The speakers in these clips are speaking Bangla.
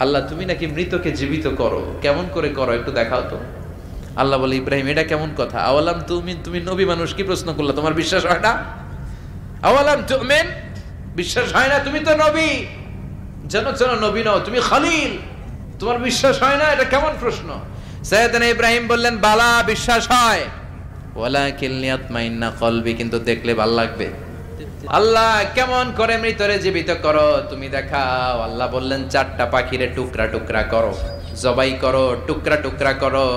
আল্লাহ তুমি নাকি মৃতকে জীবিত করো, কেমন করে করো একটু দেখাও তো। আল্লাহ বলে ইব্রাহিম এটা কেমন কথা, আওয়ালাম তুমি নবী মানুষ কি প্রশ্ন করলা, তোমার বিশ্বাস হয় না? আওয়ালাম তুমিন, বিশ্বাস হয় না? তুমি তো নবী, জানো নবী নও, তুমি খলিল, তোমার বিশ্বাস হয় না? এটা কেমন প্রশ্ন? সাইয়েদনা ইব্রাহিম বললেন বালা, বিশ্বাস হয়, ওয়ালাকিন লিয়াতমাইন্না কলবি, কিন্তু দেখলে ভালো লাগবে। আল্লাহ কেমন করে মৃতরে জীবিত করো তুমি দেখাও। আল্লাহ বললেন 4টা পাখিরে টুকরা টুকরা করো, জবাই করো, টুকরা টুকরা করো,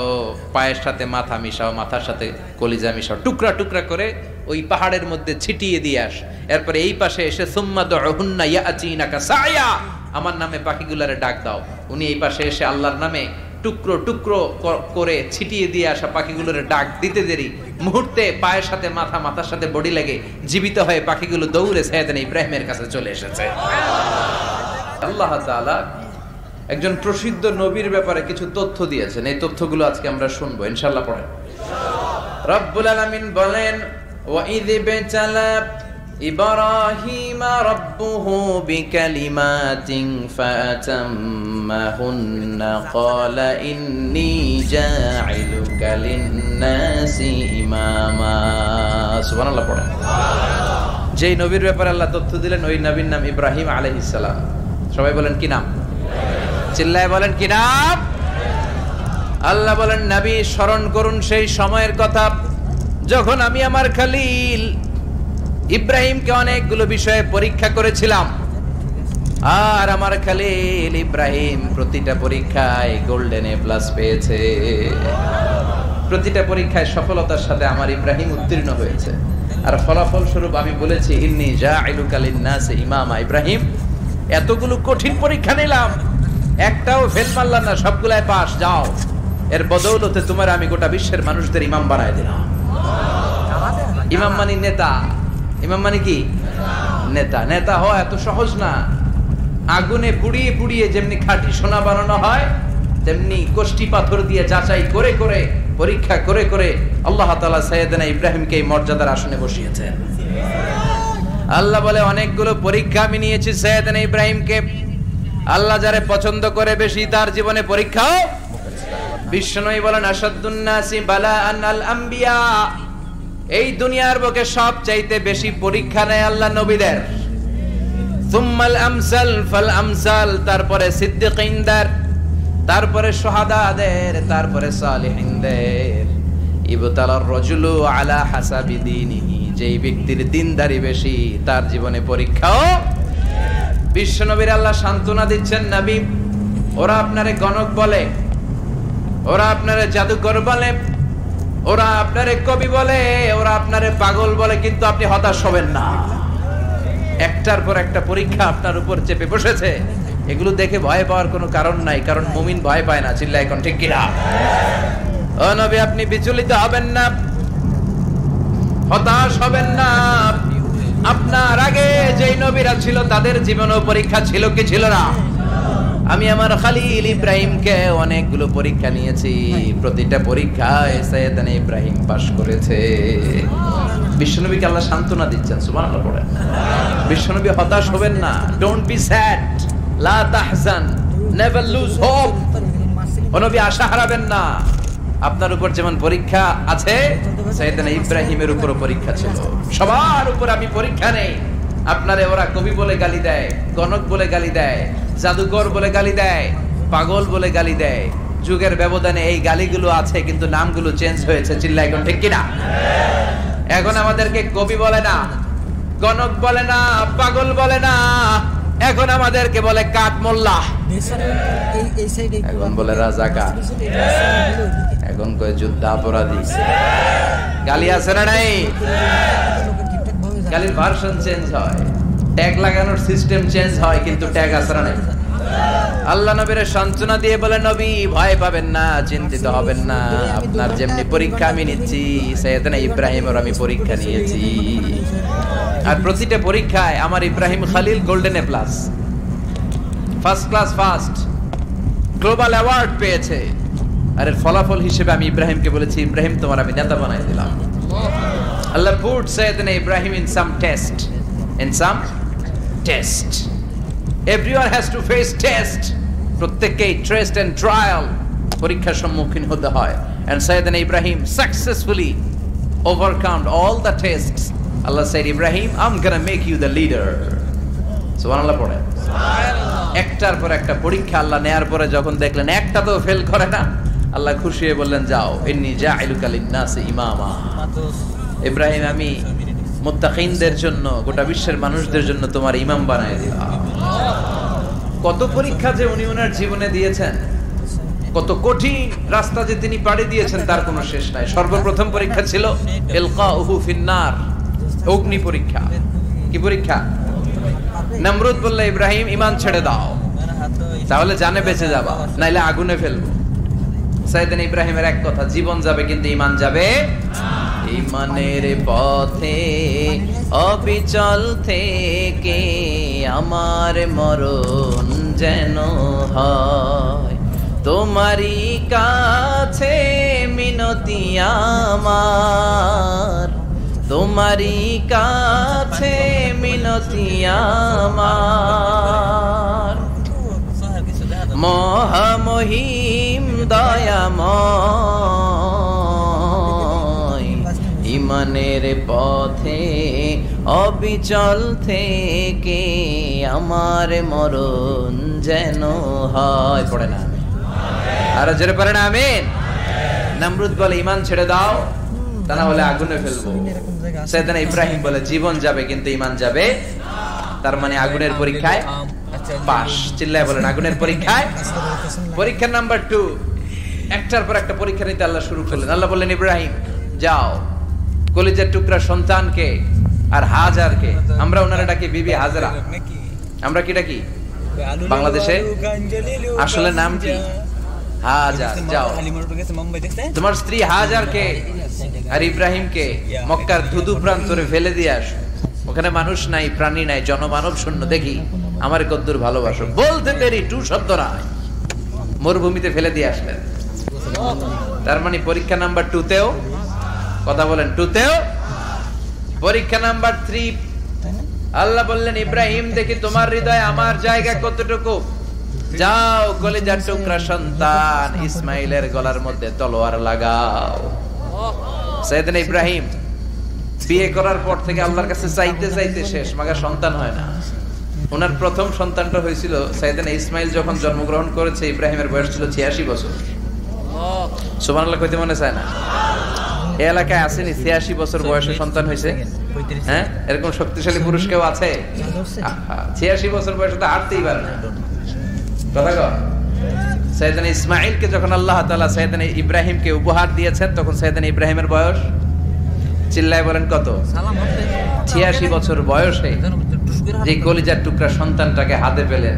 পায়ের সাথে মাথা মিশাও, মাথার সাথে কলিজা মিশাও, টুকরা টুকরা করে ওই পাহাড়ের মধ্যে ছিটিয়ে দিয়ে আস। এরপরে এই পাশে এসে সুম্মা দুহুন্না ইয়াতিনাকা সায়া, আমার নামে পাখিগুলারে ডাক দাও। উনি এই পাশে এসে আল্লাহর নামে টুকরো টুকরো করে ছিটিয়ে দিয়ে আসা পাখিগুলোর ডাক দিতে দেরি মুহূর্তে পায়ের সাথে মাথা, মাথার সাথে বডি লাগে জীবিত হয়ে পাখিগুলো দৌড়ে সাইয়েদনা ইব্রাহিমের কাছে চলে এসেছে। আল্লাহ তাআলা একজন প্রসিদ্ধ নবীর ব্যাপারে কিছু তথ্য দিয়েছেন, এই তথ্যগুলো আজকে আমরা শুনবো ইনশাআল্লাহ। পড়েন। রব্বুল আলামিন বলেন ওয়াইয বিতালা ইব্রাহিমা রাব্বুহু বিকালিমাতিন ফাতাম্মাহুন্না ক্বালা ইন্নী জাঈলুকা লিন-নাসি ইমামা। সুবহানাল্লাহ পড়েন। যেই নবীর ব্যাপারে আল্লাহ তথ্য দিলেন ওই নবীর নাম ইব্রাহিম আলাইহিস সালাম। সবাই বলেন কি নাম? চিল্লায় বলেন কি নাম? আল্লাহ বলেন নবী স্মরণ করুন সেই সময়ের কথা যখন আমি আমার খলিল ইব্রাহিমকে অনেকগুলো বিষয়ে পরীক্ষা করেছিলাম, আর আমার খলিল ইব্রাহিম প্রতিটা পরীক্ষায় গোল্ডেন এ প্লাস পেয়েছে। প্রতিটা পরীক্ষায় সফলতার সাথে আমার ইব্রাহিম উত্তীর্ণ হয়েছে। আর ফলাফল স্বরূপ আমি বলেছি ইন্নী জাঈলুকা লিন-নাসি ইমামা। ইব্রাহিম এতগুলো কঠিন পরীক্ষা নিলাম, একটাও ফেল মারলাম না, সবগুলাই পাস। যাও, এর বদৌলতে তোমার আমি গোটা বিশ্বের মানুষদের ইমাম বানায় দিলাম। ইমাম মানে নেতা। ইমাম মানে কি? নেতা। নেতা হওয়া এত সহজ না। আগুনে পুড়িয়ে পুড়িয়ে যেমনি খাঁটি সোনা বানানো হয়, তেমনি কষ্টি পাথর দিয়ে যাচাই করে করে পরীক্ষা করে করে আল্লাহ তাআলা সাইয়েদনা ইব্রাহিমকে এই মর্যাদার আসনে বসিয়েছেন। আল্লাহ বলে অনেকগুলো পরীক্ষা আমি নিয়েছি সাইয়েদনা ইব্রাহিমকে। আল্লাহ যারে পছন্দ করে বেশি তার জীবনে পরীক্ষাও। বিশ্বনবী বলেন আশাদ্দুন নাসি বালাআন আল আম্বিয়া। এই দুনিয়ার বুকে সবচাইতে বেশি পরীক্ষা নেয় আল্লাহ নবীদের। সুম্মাল আমসাল ফাল আমসাল, তারপরে সিদ্দিকিনদের, তারপরে শুহাদাদের, তারপরে সালিহিনদের। ইবতালার রাজুলু আলা হাসাবি দীনিহি, যেই ব্যক্তির দিনদারি বেশি তার জীবনে পরীক্ষাও। বিশ্বনবীর আল্লাহ সান্ত্বনা দিচ্ছেন নবী, ওরা আপনারে গণক বলে, ওরা আপনারে জাদুকর বলে, ওরা আপনারে কবি বলে, ওরা আপনারে পাগল বলে, কিন্তু আপনি হতাশ হবেন না। একটার পর একটা পরীক্ষা আপনার উপর চেপে বসেছে, এগুলো দেখে ভয় পাওয়ার কোনো কারণ নাই, কারণ মুমিন ভয় পায় না। চিল্লা এখন ঠিক কিনা? ও নবী আপনি বিচলিত হবেন না, হতাশ হবেন না। আপনার আগে যেই নবীরা ছিল তাদের জীবনেও পরীক্ষা ছিল কি ছিল না? আমি আমার খলিল ইব্রাহিমকে অনেকগুলো পরীক্ষা নিয়েছি, প্রতিটা পরীক্ষায় সাইয়েদনা ইব্রাহিম পাস করেছে। বিশ্বনবীকে আল্লাহ সান্ত্বনা দিচ্ছেন। সুবহানাল্লাহ পড়েন। বিশ্বনবী হতাশ হবেন না। ডোন্ট বি স্যাড, লা তাহজান, নেভার লুজ হোপ। ও নবী আশা হারাবেন না। আপনার উপর যেমন পরীক্ষা আছে, সাইয়েদনা ইব্রাহিমের উপর পরীক্ষা ছিল। সবার উপর আমি পরীক্ষা নেই। আপনারে ওরা কবি বলে গালি দেয়, গণক বলে গালি দেয়, জাদুকর বলে গালি দেয়, পাগল বলে গালি দেয়। যুগের ব্যবধানে এই গালিগুলো আছে, কিন্তু নামগুলো চেঞ্জ হয়েছে। চিল্লা এখন ঠিক কিনা? এখন আমাদেরকে কবি বলে না, গণক বলে না, পাগল বলে না, এখন আমাদেরকে বলে কাঠ মোল্লা, এখন বলে রাজাকার, এখন কয় যুদ্ধাপরাধী। গালি আছে না নাই? গালির ভার্সন চেঞ্জ হয়, ট্যাগ লাগানোর সিস্টেম চেঞ্জ হয়, কিন্তু ট্যাগ আছে না নাই? আল্লাহ নবীর সান্ত্বনা দিয়ে বলে নবী ভয় পাবেন না, চিন্তিত হবেন না। আপনার যেমনি পরীক্ষা আমি নিচ্ছি, সাইয়েদনা ইব্রাহিমের আমি পরীক্ষা নিয়েছি। আর প্রতিটা পরীক্ষায় আমার Ibrahim Khalil golden A plus, first class first, global award পেয়েছে। আর এর ফলাফল হিসেবে আমি ইব্রাহিমকে বলেছি ইব্রাহিম তোমার আমি নেতা বানাই দিলাম। Allah put Sayyidina Ibrahim in some test. In some test. Everyone has to face test. প্রত্যেককেই টেস্ট এন্ড ট্রায়াল, পরীক্ষার সম্মুখীন হতে হয়। And Sayyiduna Ibrahim successfully overcome all the tests. Allah said, Ibrahim, I'm gonna make you the leader. সুবহানাল্লাহ পড়ে। একটার পর একটা পরীক্ষা আল্লাহ নেয়ার পরে যখন দেখলেন একটা তো ফেল করে না, আল্লাহ খুশি হয়ে বললেন, যাও, ইন্নী জাইলুকা লিন-নাসি ইমামা। ইব্রাহিম, আমি মুত্তাকিনদের জন্য, গোটা বিশ্বের মানুষদের জন্য তোমার ইমাম বানায় দিলাম। কত পরীক্ষা যে উনি ওনার জীবনে দিয়েছেন, কত কঠিন রাস্তা যে তিনি পাড়ি দিয়েছেন তার কোনো শেষ নাই। সর্বপ্রথম পরীক্ষা ছিল ইলকাউহু ফিন-নার, অগ্নি পরীক্ষা। কি পরীক্ষা? নমরুদ বলল, ইব্রাহিম ঈমান ছেড়ে দাও, তাহলে জানে বেঁচে যাবা, নাইলে আগুনে ফেলবো। সাইয়েদনা ইব্রাহিমের এক কথা, জীবন যাবে কিন্তু ঈমান যাবে। ঈমানের পথে অবিচল থেকে আমার মরণ যেন হয়, তোমারই কাছে মিনতি আমার, তোমারই কাছে মিনতি আমার। মহামহিম দয়াময়, ঈমানের পথে অবিচল থেকে আমার মরণ যেন হয়। পড়ে না আরো জোরে পড়ে না আমিন। নমরুদ বলে, ঈমান ছেড়ে দাও, তা না হলে আগুনে ফেলবো। সাইয়েদনা ইব্রাহিম বলে, জীবন যাবে কিন্তু ঈমান যাবে। তার মানে আগুনের পরীক্ষায় পাস। চিল্লায় বলেন, আগুনের পরীক্ষায়। পরীক্ষা নাম্বার 2, একটার পর একটা পরীক্ষা নিতে আল্লাহ শুরু করলেন। আল্লাহ বললেন, ইব্রাহিম যাও, কলিজার টুকরা সন্তানকে আর হাজারকে, আমরা ওনারা ডাকি বিবি হাজরা, আমরা কি ডাকি বাংলাদেশে, আসলে নাম কি হাজার, যাও তোমার স্ত্রী হাজারকে আর ইব্রাহিমকে মক্কার ধুধু প্রান্তরে ফেলে দিয়ে আসো, ওখানে মানুষ নাই, প্রাণী নাই, জনমানব শূন্য, দেখি আমার কদ্দুর ভালোবাসো। বলতে দেরি, 2 শব্দ না, মরুভূমিতে ফেলে দিয়ে আসলেন। তার মানে পরীক্ষা নাম্বার 2তেও, কথা বলেন, 2তেও। পরীক্ষা নাম্বার 3, আল্লাহ বললেন, ইব্রাহিম দেখি তোমার হৃদয়ে আমার জায়গা কতটুকু, যাও কলিজার টুকরা সন্তান ইসমাইলের গলার মধ্যে তলোয়ার লাগাও। সাইয়েদনা ইব্রাহিম বিয়ে করার পর থেকে আল্লাহর কাছে চাইতে চাইতে শেষ, মাগা সন্তান হয় না। ওনার প্রথম সন্তানটা হয়েছিল সাইয়েদনা ইসমাইল যখন জন্মগ্রহণ করেছে, ইব্রাহিমের বয়স ছিল 86 বছর। সুবহানাল্লাহ কইতে মনে চায় না? এই এলাকায় আসেনি 86 বছর বয়সে সন্তান হয়েছে? হ্যাঁ, এরকম শক্তিশালী পুরুষ কেউ আছে? 86 বছর বয়সে তো হাঁটতেই পারে না। কথা কও। সাইয়েদনা ইসমাইলকে যখন আল্লাহ তাআলা সাইয়েদনা ইব্রাহিমকে উপহার দিয়েছেন, তখন সাইয়েদনা ইব্রাহিমের বয়স, চিল্লায় বলেন কত? 86 বছর বয়সে যে কলিজার টুকরা সন্তানটাকে হাতে পেলেন,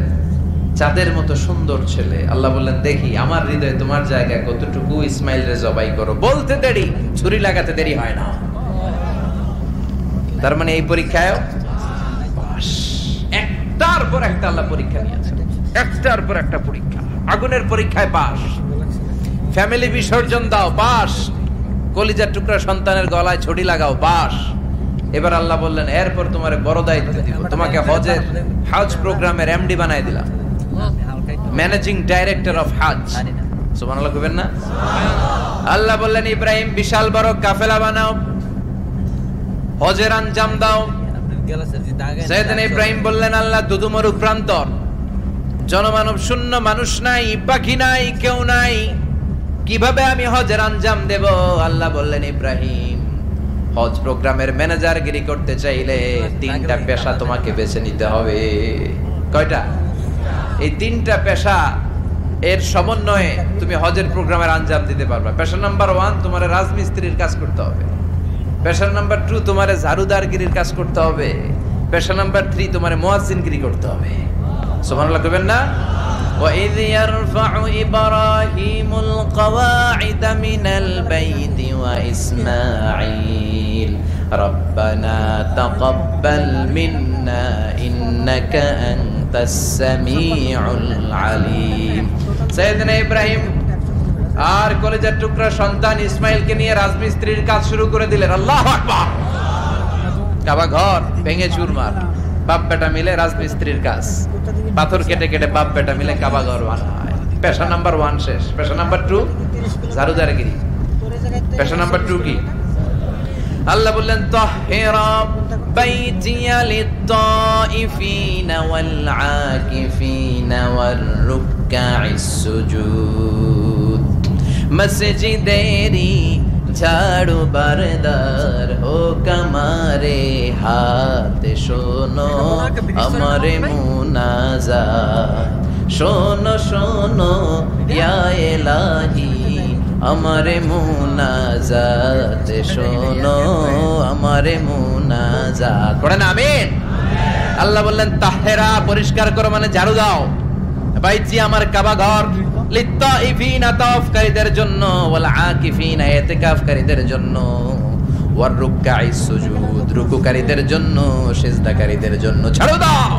চাঁদের মতো সুন্দর ছেলে। আল্লাহ বললেন, দেখি আমার হৃদয়ে তোমার জায়গা কতটুকু, ইসমাইলরে জবাই করো। বলতে দেরি, ছুরি লাগাতে দেরি হয় না। তার মানে এই পরীক্ষায় একটার পর একটা আল্লাহ পরীক্ষা নিয়েছে, একটার পর একটা পরীক্ষা। আগুনের পরীক্ষায় পাস, ফ্যামিলি বিসর্জন দাও, পাস। কলিজার টুকরা সন্তানের গলায় ছড়ি লাগাও, পাস। এবার আল্লাহ বললেন, এরপর তোমার বড় দায়িত্ব দিব, তোমাকে হজ প্রোগ্রামের এমডি বানাই দিলাম, ম্যানেজিং ডাইরেক্টর অফ হজ। সুবহানাল্লাহ কইবেন না? আল্লাহ বললেন, ইব্রাহিম বিশাল বড় কাফেলা বানাও, হজের আঞ্জাম দাও। সাইয়েদনা ইব্রাহিম বললেন, আল্লাহ দুদুমরু প্রান্তর, জনমানব শূন্য, মানুষ নাই, পাখি নাই, কেউ নাই, কিভাবে আমি হজের আঞ্জাম দেব? আল্লাহ বললেন, ইব্রাহিম হজ প্রোগ্রামের ম্যানেজারগিরি করতে চাইলে 3টা পেশা তোমাকে বেছে নিতে হবে। কয়টা? এই 3টা পেশা এর সমন্বয়ে তুমি হজের প্রোগ্রামের আঞ্জাম দিতে পারবে। পেশা নাম্বার 1, তোমার রাজমিস্ত্রির কাজ করতে হবে। পেশা নাম্বার 2, তোমার ঝাড়ুদারগিরির কাজ করতে হবে। পেশা নাম্বার 3, তোমার মুয়াজ্জিনগিরি করতে হবে। সুবহানাল্লাহ কইবেন না? وَإِذْ يَرْفَعُ إِبْرَاهِيمُ الْقَوَاعِدَ مِنَ الْبَيْتِ وَإِسْمَاعِيلُ رَبَّنَا تَقَبَّلْ مِنَّا إِنَّكَ أَنْتَ السَّمِيعُ الْعَلِيمُ। সাইয়েদনা ইব্রাহিম আর কলিজার টুকরা সন্তান ইসমাইলকে নিয়ে রাজমিস্ত্রির কাজ শুরু করে দিলেন। আল্লাহু আকবার। কাবা ঘর ভেঙে চুরমার, বাপ বেটা মিলে রাজমিস্ত্রির কাজ, পাথর কেটে কেটে বাপ বেটা মিলে কাবা ঘর বানায়। পেশা নাম্বার 1 শেষ। পেশা নাম্বার 2 ঝাড়ুদারগিরি। পেশা নাম্বার 2 কি? আল্লাহ বললেন তাহিরা বাইতিয়া লিত-তাইফিনা ওয়াল আকিফিনা ওয়ার রুকআইস সুজুদ। মসজিদেরি ঝাড়ু বারদার হোক আমারে হাত, শোনো আমারে মুনাজাত, শোনো শোনো ইয়া ইলাহি আমারে মুনাজাত, শোনো আমারে মুনাজাত। পড়েন আমিন। আল্লাহ বললেন তাহেরা পরিষ্কার করো মানে ঝাড়ু দাও, বাইতি আমার কাবা ঘর, লিত-তাইফিনা তাওয়াফকারীদের জন্য, ওয়াল আকিফিনা ইতিকাফকারীদের জন্য, ওয়ার রুকআইস সুজুদ রুকুকারীদের জন্য, সিজদাকারীদের জন্য। ঝাড়ু দাও।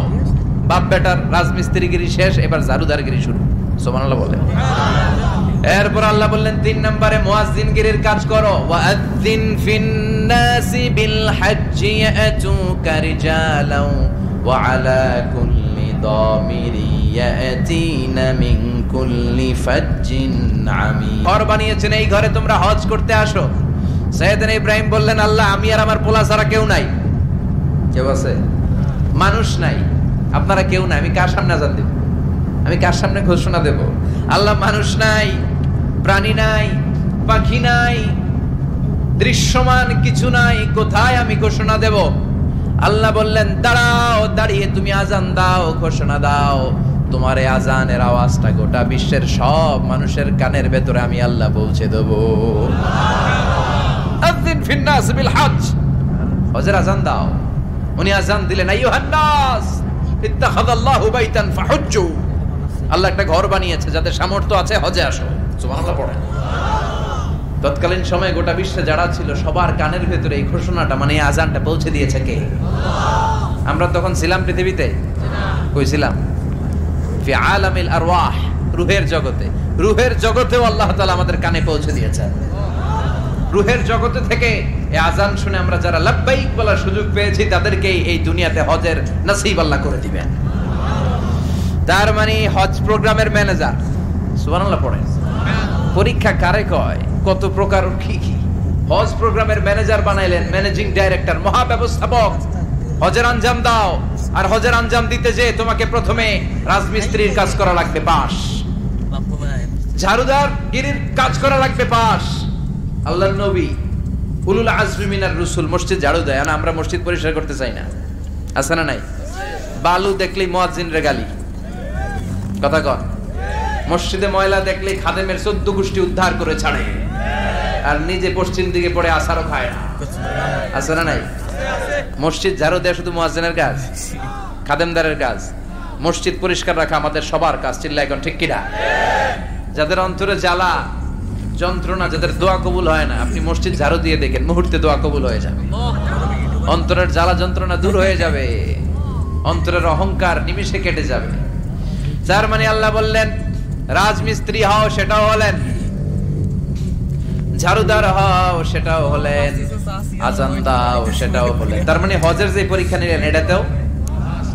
বাপ বেটার রাজমিস্ত্রিগিরি শেষ, এবার ঝাড়ুদারগিরি শুরু। সুবহানাল্লাহ বলেন। এরপর আল্লাহ বললেন 3 নম্বরে মুয়াজ্জিনগিরির কাজ করো। ওয়াআযিন ফিন-নাসি বিল-হাজ্জি ইয়াতুকা রিজালাও ওয়া আলা কুল্লি দামিরি ইয়াতিনা মিন কুল্লি ফাজ্জিন আমিক। ঘর বানিয়েছেন, এই ঘরে তোমরা হজ করতে আসো। সাইয়েদনা ইব্রাহিম বললেন আল্লাহ আমি আর আমার পোলা ছাড়া কেউ নাই। কেউ আছে? মানুষ নাই, আপনারা কেউ নাই, আমি কার সামনে আযান দেব? আমি কার সামনে ঘোষণা দেব? আল্লাহ মানুষ নাই, প্রাণী নাই, পাখি নাই, দৃশ্যমান কিছু নাই, কোথায় আমি ঘোষণা দেব? আল্লাহ বললেন দাঁড়াও, দাঁড়িয়ে তুমি আজান দাও, ঘোষণা দাও। তোমার এই আজানের আওয়াজটা গোটা বিশ্বের সব মানুষের কানের ভেতরে আমি আল্লাহ পৌঁছে দেব। আযিন ফিন-নাস বিল-হজ্জ, হজের আজান দাও। উনি আজান দিলেন আইয়ুহান নাস ইত্তাখাযাল্লাহু বাইতান ফাহুজ্জু। আল্লাহ একটা ঘর বানিয়েছে, যাদের সামর্থ্য আছে হজে আসো। সুবহানাল্লাহ পড়েন। তৎকালীন সময়ে গোটা বিশ্বে যারা ছিল সবার কানের ভেতরে এই ঘোষণাটা মানে এই আজানটা পৌঁছে দিয়েছে কে? আমরা তখন ছিলাম পৃথিবীতে? কই ছিলাম? ফি আলামিল আরওয়াহ, রূহের জগতে। রূহের জগতেও আল্লাহ তাআলা আমাদের কানে পৌঁছে দিয়েছেন। রূহের জগতে থেকে এই আজান শুনে আমরা যারা লাব্বাইক বলার সুযোগ পেয়েছি তাদেরকে এই দুনিয়াতে হজের নসিব আল্লাহ করে দিবেন। তার মানে হজ প্রোগ্রামের ম্যানেজার। সুবহানাল্লাহ পড়েন। পরীক্ষা কারে কয়? কত প্রকার কি কি। হজ প্রোগ্রামের ম্যানেজার বানাইলেন, ম্যানেজিং ডাইরেক্টর, মহাব্যবস্থাপক। হজের আঞ্জাম দাও, আর হজের আঞ্জাম দিতে যে তোমাকে প্রথমে রাজমিস্ত্রির কাজ করা লাগবে 5, ঝাড়ুদার গিরির কাজ করা লাগবে 5। আল্লাহর নবী উলুল আজমি মিনার রাসূল মসজিদ ঝাড়ু দেয়, আর আমরা মসজিদ পরিষ্কার করতে চাই না। আছে না নাই? বালু দেখলেই মুয়াজ্জিনের গালি। কথা কন। মসজিদে ময়লা দেখলেই খাদেমের 14 গোষ্ঠী উদ্ধার করে ছাড়ে, আর নিজে পশ্চিম দিকে পড়ে আসারও খায় না। আছে না নাই? মসজিদ ঝাড়ু দেয়া শুধু মুয়াজ্জিনের কাজ? খাদেমদারের কাজ? মসজিদ পরিষ্কার রাখা আমাদের সবার কাজ। চিল্লায় এখন ঠিক কিনা? যাদের অন্তরে জ্বালা যন্ত্রণা, যাদের দোয়া কবুল হয় না, আপনি মসজিদ ঝাড়ু দিয়ে দেখেন, মুহূর্তে দোয়া কবুল হয়ে যাবে। অন্তরের জ্বালা যন্ত্রণা দূর হয়ে যাবে, অন্তরের অহংকার নিমিষে কেটে যাবে। যার মানে আল্লাহ বললেন রাজমিস্ত্রি হও, সেটাও হলেন, ঝাড়ুদার হও, সেটাও হলেন, আজান দাও, সেটাও হলেন। তার মানে হজের যে পরীক্ষা নিলেন এটাতেও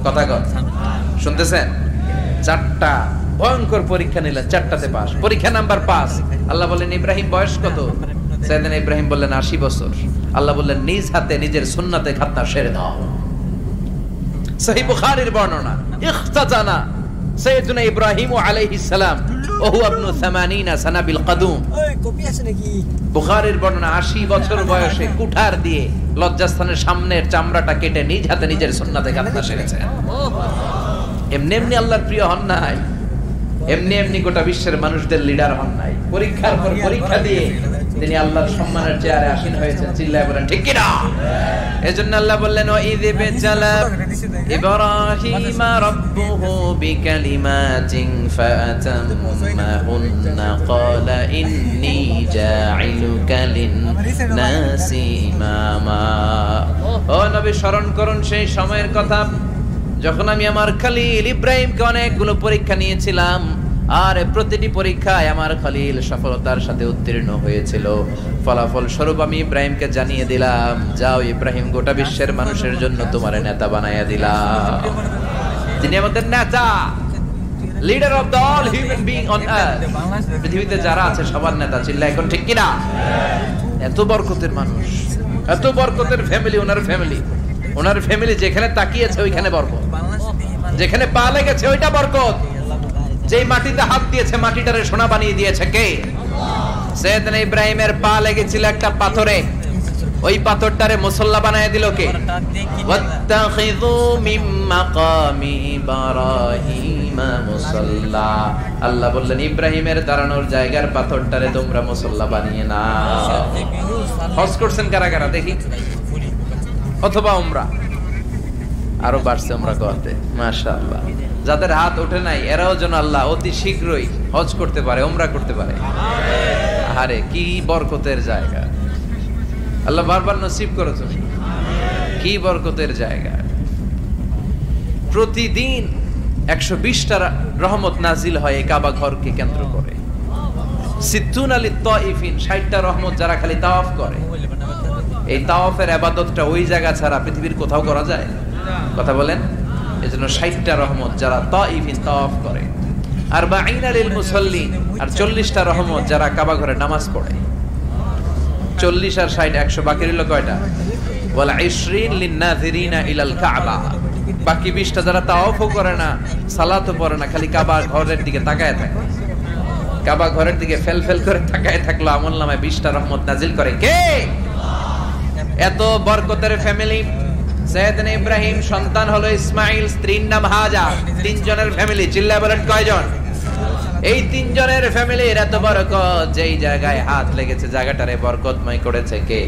কথা কথা শুনতেছেন? 4টা ভয়ঙ্কর পরীক্ষা নিলেন, 4টাতে পাস। পরীক্ষা নাম্বার 5। আল্লাহ বললেন ইব্রাহিম বয়স কত? সাইয়েদনা ইব্রাহিম বললেন 80 বছর। আল্লাহ বললেন নিজ হাতে নিজের সুন্নাতে খাতনা সেরে দাও। সহিহ বুখারীর বর্ণনা, ইখতাতানা সাইয়েদনা ইব্রাহিম আলাইহিস সালাম ওয়া হুয়া ইবনু 80 সানা বিল কদুম। কপি আছে নাকি? বুখারীর বর্ণনা, 80 বছর বয়সে কুঠার দিয়ে লজ্জাস্থানের সামনের চামড়াটা কেটে নিজ হাতে নিজের সুন্নাতে খাতনা সেরেছেন। এমনি এমনি আল্লাহর প্রিয় হন নাই, এমনি এমনি গোটা বিশ্বের মানুষদের লিডার হন নাই। পরীক্ষার পর পরীক্ষা দিয়ে তিনি আল্লাহর সম্মানের চেয়ারে আসীন হয়েছেন। চিল্লায় বলেন ঠিক কিনা? এজন্য আল্লাহ বললেন ওয়াইযি বিতালা ইব্রাহিমা রাব্বুহু বিকালিমাতিন ফাআতাম্মাহুন্না ক্বালা ইন্নী জাঈলুকা লিন-নাসি ইমামা। ও নবী, স্মরণ করুন সেই সময়ের কথা যখন আমি আমার খলিল ইব্রাহিমকে অনেকগুলো পরীক্ষা নিয়েছিলাম, আর প্রতিটি পরীক্ষায় আমার খলিল সফলতার সাথে উত্তীর্ণ হয়েছিল। ফলাফল স্বরূপ আমি ইব্রাহিমকে জানিয়ে দিলাম, যাও ইব্রাহিম, গোটা বিশ্বের মানুষের জন্য তোমার নেতা বানাইয়া দিলাম। তিনি আমাদের নেতা, leader of the all human being on earth. পৃথিবীতে যারা আছে সবার নেতা। চিল্লা এখন ঠিক কিনা? এত বরকতের মানুষ, এত বরকতের ফ্যামিলি। ওনার ফ্যামিলি যেখানে তাকিয়েছে ওইখানে বরকত, যেখানে পা লেগেছে ওইটা বরকত। যেই মাটিতে হাত দিয়েছে মাটিটারে সোনা বানিয়ে দিয়েছে কে? সৈয়দনা ইব্রাহিমের পা লেগেছিল একটা পাথরে, ওই পাথরটারে মুসল্লা বানায় দিল কে? ওয়াত্তাখিযু মিন মাকামি ইব্রাহিমা মুসাল্লা। আল্লাহ বললেন ইব্রাহিমের দাঁড়ানোর জায়গার পাথরটারে তোমরা মুসল্লা বানিয়ে নাও। হজ করছেন কারা কারা দেখি? অথবা উমরা? আরো বাড়ছে উমরা করতে, মাশাআল্লাহ। যাদের হাত ওঠে নাই এরাও যেন আল্লাহ অতি শীঘ্রই হজ করতে পারে, উমরা করতে পারে। আরে কি বরকতের জায়গা, আল্লাহ বারবার নসিব করো তুমি। কি বরকতের জায়গা। প্রতিদিন 120টা রহমত নাজিল হয় এই কাবা ঘরকে কেন্দ্র করে। সিদ্দুন আলী তাইফিন, 60টা রহমত যারা খালি তাওয়াফ করে। এই তাওয়াফের ইবাদতটা ওই জায়গা ছাড়া পৃথিবীর কোথাও করা যায়? কথা বলেন। এজন্য 60টা রহমত যারা তাইফিন তাওয়াফ করে। আর বাঈনা লিল মুসাল্লিন, আর 40টা রহমত যারা কাবা ঘরে নামাজ পড়ে। 40 আর 60 100, বাকি রইল কয়টা? ওয়াল 20 লিন-নাযিরিনা ইলাল কাবা। বাকি 20টা যারা তাওয়াফও করে না, সালাতও পড়ে না, খালি কাবা ঘরের দিকে তাকায় থাকে। কাবা ঘরের দিকে ফেল করে তাকায় থাকলো, আমলনামায় 20টা রহমত নাজিল করে কে? এত বরকতের ফ্যামিলি। সৈয়দনা ইব্রাহিম সন্তান হলো ইসমাইল, স্ত্রীর নাম হাজার। 3 জনের ফ্যামিলি। চিল্লায় বলেন কয়জন? এই 3 জনের ফ্যামিলির এত বরকত, যেই জায়গায় হাত লেগেছে জায়গাটারে বরকতময় করেছে কে?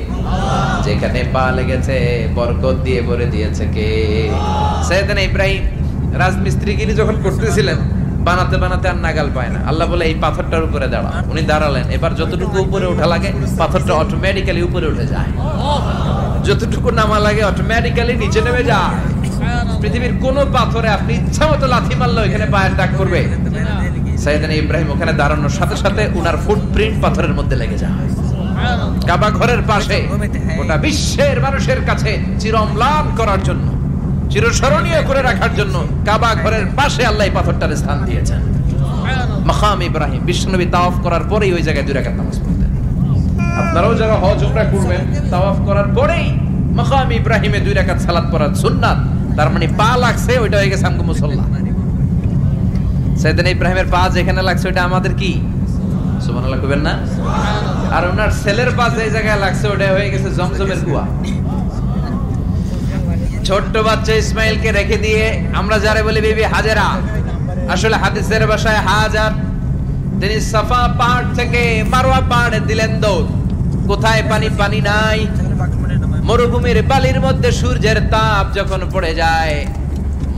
যেখানে পা লেগেছে বরকত দিয়ে ভরে দিয়েছে কে? সৈয়দনা ইব্রাহিম রাজমিস্ত্রিগিরি যখন করতেছিলেন, বানাতে বানাতে আর নাগাল পায় না। আল্লাহ বলে এই পাথরটার উপরে দাঁড়াও। উনি দাঁড়ালেন। এবার যতটুকু উপরে ওঠা লাগে পাথরটা অটোমেটিক্যালি উপরে উঠে যায়, যতটুকু নামা লাগে অটোমেটিক্যালি নিচে নেমে যায়। পৃথিবীর কোন পাথরে আপনি ইচ্ছা মতো লাথি মারলে ওখানে পায়ের দাগ করবে? সৈয়দনা ইব্রাহিম ওখানে দাঁড়ানোর সাথে সাথে উনার ফুটপ্রিন্ট পাথরের মধ্যে লেগে যায়। কাবা ঘরের পাশে গোটা বিশ্বের মানুষের কাছে চিরম্লান করার জন্য, চিরস্মরণীয় করে রাখার জন্য কাবা ঘরের পাশে আল্লাহ এই পাথরটার স্থান দিয়েছেন। মাকাম ইব্রাহিম। বিশ্বনবী তাওয়াফ করার পরেই ওই জায়গায় 2 রাকাত নামাজ পড়তেন। আপনারাও যারা হজ উমরা করবেন, তাওয়াফ করার পরেই মাকাম ইব্রাহিমে 2 রাকাত সালাত পড়া সুন্নাত। তার মানে পা লাগছে, ওইটা হয়ে গেছে আমগো মুসাল্লা। সৈয়দনা ইব্রাহিমের পা যেখানে লাগছে ওইটা আমাদের কি? সুবহানাল্লাহ কইবেন না? আর ওনার ছেলের পা যে জায়গায় লাগছে ওটা হয়ে গেছে জমজমের কুয়া। ছোট্ট বাচ্চা ইসমাইলকে রেখে দিয়ে আমরা যারে বলি বিবি হাজেরা, আসলে হাদিসের ভাষায় হাজার। তিনি সাফা পাহাড় থেকে মারওয়া পাহাড়ে দিলেন দৌড়। কোথায় পানি? পানি নাই। মরুভূমির বালির মধ্যে সূর্যের তাপ যখন পড়ে যায়,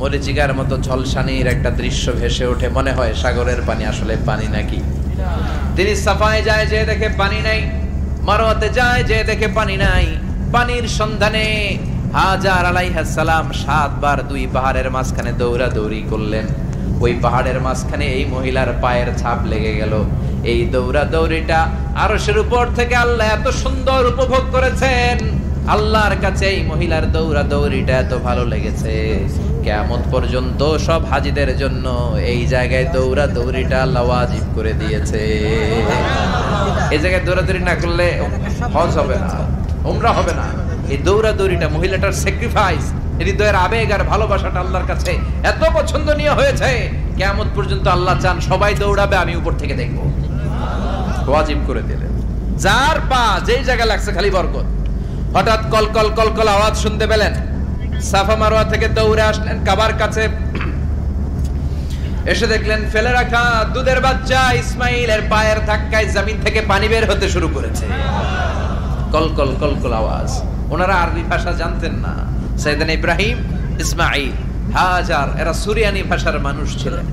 মরিচিকার মতো ঝলসানির একটা দৃশ্য ভেসে ওঠে। মনে হয় সাগরের পানি, আসলে পানি নাকি? তিনি সাফায় যায়, যে দেখে পানি নাই। মারওয়াতে যায়, যে দেখে পানি নাই। পানির সন্ধানে হাজার আলাইহিস সালাম 7 বার 2 পাহাড়ের মাঝখানে দৌড়াদৌড়ি করলেন। ওই পাহাড়ের মাঝখানে এই মহিলার পায়ের ছাপ লেগে গেল। এই দৌড়াদৌড়িটা আরশের উপর থেকে আল্লাহ এত সুন্দর উপভোগ করেছেন। আল্লাহর কাছে এই মহিলার দৌড়াদৌড়িটা এত ভালো লেগেছে, কিয়ামত পর্যন্ত সব হাজীদের জন্য এই জায়গায় দৌড়াদৌড়িটা আল্লাহ ওয়াজিব করে দিয়েছে। এই জায়গায় দৌড়াদৌড়ি না করলে হজ হবে না, উমরা হবে না। এই দৌড়াদৌড়িটা, মহিলাটার স্যাক্রিফাইস, হৃদয়ের আবেগ আর ভালোবাসাটা আল্লাহর কাছে এত পছন্দনীয় হয়েছে, কিয়ামত পর্যন্ত আল্লাহ চান সবাই দৌড়াবে, আমি উপর থেকে দেখবো। ওয়াজিব করে দিলেন। যার পা যেই জায়গায় লাগছে খালি বরকত। হঠাৎ কলকল কলকল আওয়াজ শুনতে পেলেন। সাফা মারওয়া থেকে দৌড়ে আসলেন কাবার কাছে। এসে দেখলেন ফেলে রাখা দুধের বাচ্চা ইসমাইলের পায়ের ধাক্কায় জমিন থেকে পানি বের হতে শুরু করেছে। কলকল কলকল আওয়াজ। ওনারা আরবি ভাষা জানতেন না। সৈয়দনা ইব্রাহিম, ইসমাইল, হাজার এরা সুরিয়ানি ভাষার মানুষ ছিলেন।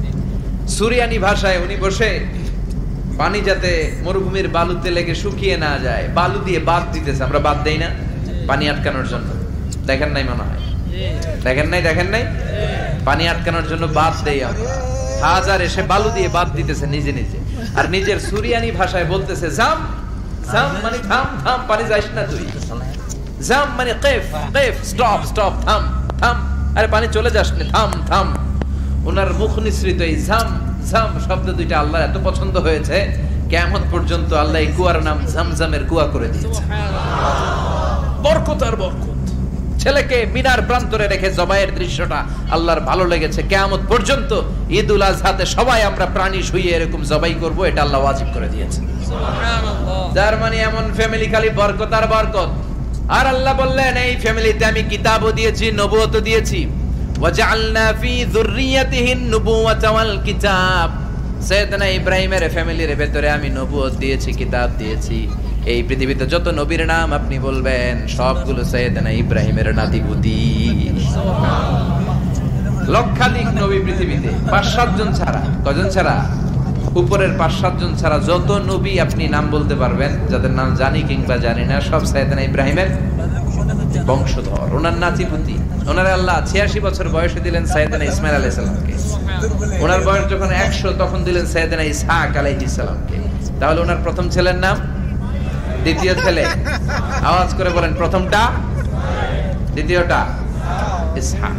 সুরিয়ানি ভাষায় উনি বসে পানি যাতে মরুভূমির বালুতে লেগে শুকিয়ে না যায়, বালু দিয়ে বাঁধ দিতেছে। আমরা বাঁধ দেই না পানি আটকানোর জন্য? দেখেন নাই মনে হয়? দেখেন নাই? পানি আটকানোর জন্য বাঁধ দেই আমরা। হাজার এসে বালু দিয়ে বাদ দিতেছে নিজে নিজে, আর নিজের সুরিয়ানি ভাষায় বলতেছে জাম জাম মানে থাম থাম, পানি যাইস না তুই। জাম মানে কেফ কেফ, স্টপ স্টপ, থাম থাম, আরে পানি চলে যাস না, থাম থাম। ওনার মুখ নিঃসৃত এই জাম জাম শব্দ দুইটা আল্লাহ এত পছন্দ হয়েছে, কিয়ামত পর্যন্ত আল্লাহ এই কুয়ার নাম জামজামের কুয়া করে দিয়েছে। বরকত আর বরকত। ছেলেকে মিনার প্রান্তরে রেখে জবাইয়ের দৃশ্যটা আল্লাহর ভালো লেগেছে। কিয়ামত পর্যন্ত ঈদুল আজহাতে সবাই আমরা প্রাণী শুইয়ে এরকম জবাই করব, এটা আল্লাহ ওয়াজিব করে দিয়েছে। যার মানে এমন ফ্যামিলি খালি বরকত আর বরকত। আর আল্লাহ বললেন এই ফ্যামিলিতে আমি কিতাবও দিয়েছি, নবুয়তও দিয়েছি। ওয়াজআলনা ফি যুররিয়াতিহিন নুবুওয়াতা ওয়াল কিতাব। সাইয়েদনা ইব্রাহিমের ফ্যামিলির ভেতরে আমি নবুয়ত দিয়েছি, কিতাব দিয়েছি। এই পৃথিবীতে যত নবীর নাম আপনি বলবেন সবগুলো সাইয়েদনা ইব্রাহিমের নাতিপুতি। লক্ষাধিক নবী পৃথিবীতে, 5-7 জন ছাড়া। কজন ছাড়া? উপরের 5-7 জন ছাড়া যত নবী আপনি নাম বলতে পারবেন, যাদের নাম জানি কিংবা জানি না, সব সাইয়েদনা ইব্রাহিমের বংশধর, ওনার নাতিপুতি। ওনার আল্লাহ 86 বছর বয়সে দিলেন সাইয়েদনা ইসমাইল আলাইহিস সালামকে। ওনার বয়স যখন 100 তখন দিলেন সাইয়েদনা ইসহাক আলাইহিস সালামকে। তাহলে ওনার প্রথম ছেলের নাম, দ্বিতীয় ছেলে, আওয়াজ করে বলেন, প্রথমটা, দ্বিতীয়টা ইসহাক।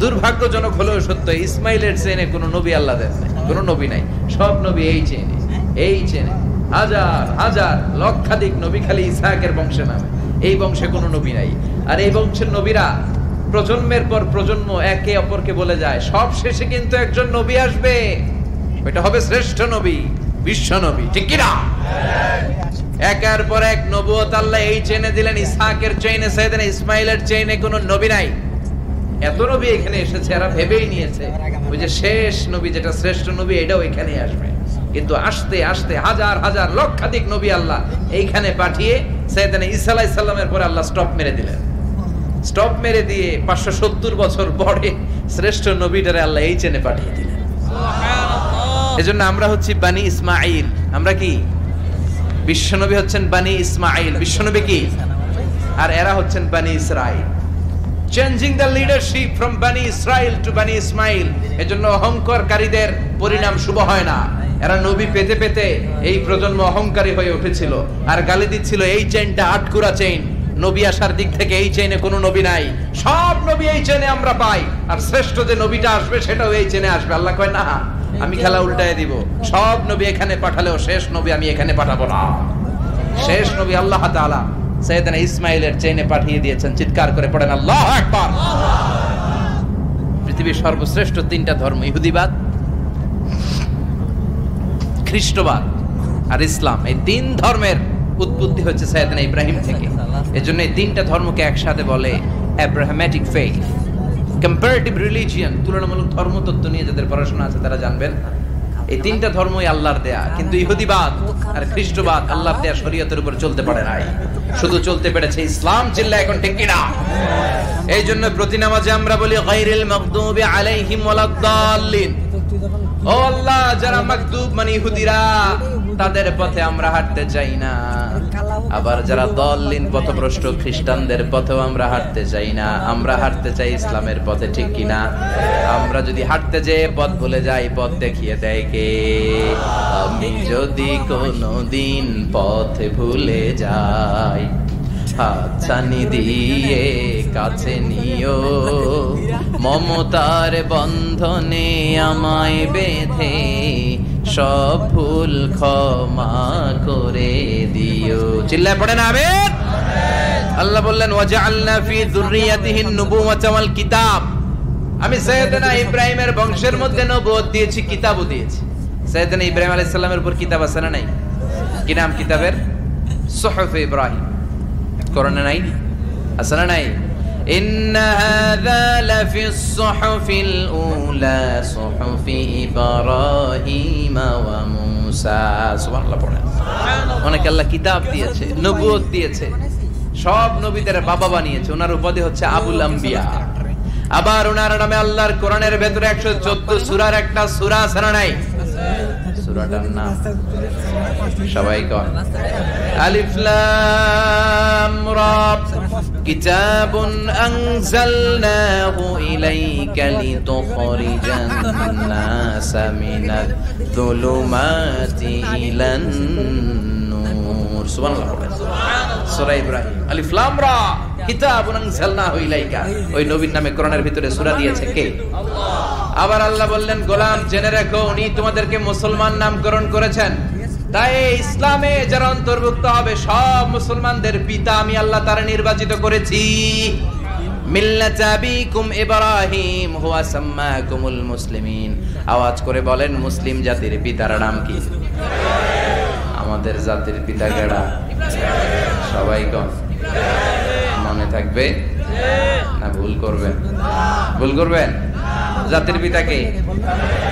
দুর্ভাগ্যজনক হলেও সত্য, ইসমাইলের চেনে কোনো নবী আল্লাহ দেন নাই, কোনো নবী নাই। সব নবী এই চেনে, এই চেনে। হাজার হাজার লক্ষাধিক নবী খালি ইসহাকের বংশে নামে, এই বংশে কোনো নবী নাই। আর এই বংশের নবীরা প্রজন্মের পর প্রজন্ম একে অপরকে বলে যায়, সব শেষে কিন্তু একজন নবী আসবে, ওইটা হবে শ্রেষ্ঠ নবী, বিশ্ব নবী। ঠিক কি না? একের পর এক নবুয়ত আল্লাহ এই চেনে দিলেন। ইসহাকের চেইনে, সাইয়েদনা ইসমাইলের চেইনে কোনো নবী নাই। এত নবী এখানে এসেছে, এরা ভেবেই নিয়েছে ওই যে শেষ নবী, যেটা শ্রেষ্ঠ নবী, এটাও এখানে আসবে। কিন্তু আস্তে আস্তে হাজার হাজার লক্ষাধিক নবী আল্লাহ এইখানে পাঠিয়ে সাইয়েদনা ঈসা আলাইহিস সালামের পরে আল্লাহ স্টপ মেরে দিলেন। স্টপ মেরে দিয়ে 570 বছর পরে শ্রেষ্ঠ নবীটারে আল্লাহ এই চেনে পাঠিয়ে দিলেন। এজন্য আমরা হচ্ছি বানি ইসমাঈল। আমরা কি? বিশ্বনবী হচ্ছেন বানি ইসমাঈল, বিশ্বনবী কি? আর এরা হচ্ছেন বানি Israil. Changing the leadership from বানি ইসরাইল টু বানি ইসমাঈল। এজন্য অহংকারীদের পরিণাম শুভ হয় না। এরা নবী পেতে পেতে এই প্রজন্ম অহংকারী হয়ে উঠেছিল, আর গালি দিচ্ছিল এই চেইনটা আটকুরা চেইন, নবী আসার দিক থেকে এই চেইনে কোনো নবী নাই, সব নবী এই চেইনে আমরা পাই, আর শ্রেষ্ঠ যে নবীটা আসবে সেটাও এই চেইনে আসবে। আল্লাহ কয় না, আমি খেলা উল্টায় দিব, সব নবী এখানে পাঠালেও শেষ নবী আমি এখানে পাঠাবো না। শেষ নবী আল্লাহ তাআলা সাইয়েদনা ইসমাইলের চেইনে পাঠিয়ে দিয়েছেন। চিৎকার করে পড়েন আল্লাহু আকবার। পৃথিবীর সর্বশ্রেষ্ঠ 3টা ধর্ম, ইহুদিবাদ, খ্রিস্টবাদ আর ইসলাম, এই 3 ধর্মের উৎপত্তি হচ্ছে সাইয়েদনা ইব্রাহিম থেকে। এজন্য এই 3টা ধর্মকে একসাথে বলে আব্রাহামেটিক ফেইথ, কম্পারেটিভ রিলিজিয়ন। তুলনামূলক ধর্মতত্ত্ব নিয়ে যাদের পড়াশোনা আছে তারা জানবেন এই 3টা ধর্মই আল্লাহর দেয়া। কিন্তু ইহুদিবাদ আর খ্রিস্টবাদ আল্লাহর দেয়া শরীয়তের উপর চলতে পারে নাই, শুধু চলতে পেরেছে ইসলাম। চিল্লা এখন ঠিক কি না? এই জন্য প্রতি নামাজে আমরা বলি গায়রিল মাগদুবি আলাইহিম ওয়ালাদ-দাল্লিন। ও আল্লাহ, যারা মাগদুব মানে ইহুদিরা, তাদের পথে আমরা হাঁটতে চাই না। আবার যারা দল্লিন পথভ্রষ্ট খ্রিস্টানদের পথেও আমরা হাঁটতে চাই না। আমরা হাঁটতে চাই ইসলামের পথে। ঠিক কিনা? আমরা যদি হাঁটতে যেয়ে পথ ভুলে যাই, পথ দেখিয়ে দেয় কে? আমি যদি কোনোদিন পথে ভুলে যাই, হাতছানি দিয়ে কাছে নিও, মমতার বন্ধনে আমায় বেঁধে সব ভুল ক্ষমা করে দিও। চিল্লায় পড়েন আমিন। আল্লাহ বললেন ওয়াজআলনা ফি যুররিয়াতিহিন নুবুওয়াতা ওয়াল কিতাব। আমি সাইয়েদনা ইব্রাহিমের বংশের মধ্যে নবুয়ত দিয়েছি, কিতাবও দিয়েছি। সাইয়েদনা ইব্রাহিম আলাইহিস সালামের উপর কিতাব আছে না নাই? কি নাম কিতাবের? সুহুফ ইব্রাহিম। কোরআনে নাই? আছে না নাই? ইন্না হাযা লাফিস সুহুফিল উলা সুহুফি ইব্রাহিম ওয়া মূসা। সুবহানাল্লাহ পড়েন। অনেক আল্লাহ কিতাব দিয়েছে, নবুয়ত দিয়েছে, সব নবীদের বাবা বানিয়েছে। ওনার উপাধি হচ্ছে আবুল আম্বিয়া। আবার ওনার নামে আল্লাহর কোরআনের ভেতরে 114 সূরার একটা সূরা আছে না নাই? সূরাটার নাম সবাই কর আলিফ লাম রা কিতাবুন আনজালনাহু ইলাইকা লিতুখরিজান নাসা মিনাল যুলুমাতি ইলান নূর সুবহানাল্লাহ সূরা ইব্রাহিম আলিফ লাম রা কিতাবুন আনজালনাহু ইলাইকা ওই নবীর নামে কোরআনের ভিতরে সূরা দিয়েছে কে আল্লাহ আবার আল্লাহ বললেন গোলাম জেনে রাখো উনি তোমাদেরকে মুসলমান নামকরণ করেছেন তাই ইসলামে যারা অন্তর্ভুক্ত হবে সব মুসলমানদের পিতা আমি আল্লাহ তারা নির্বাচিত করেছি মিল্লাত আবিকুম ইব্রাহিম হুয়া সাম্মাকুমুল মুসলিমিন আওয়াজ করে বলেন মুসলিম জাতির পিতার নাম কি আমাদের জাতির পিতা কেডা সবাই কোন মনে থাকবে না ভুল করবেন জাতির পিতা কে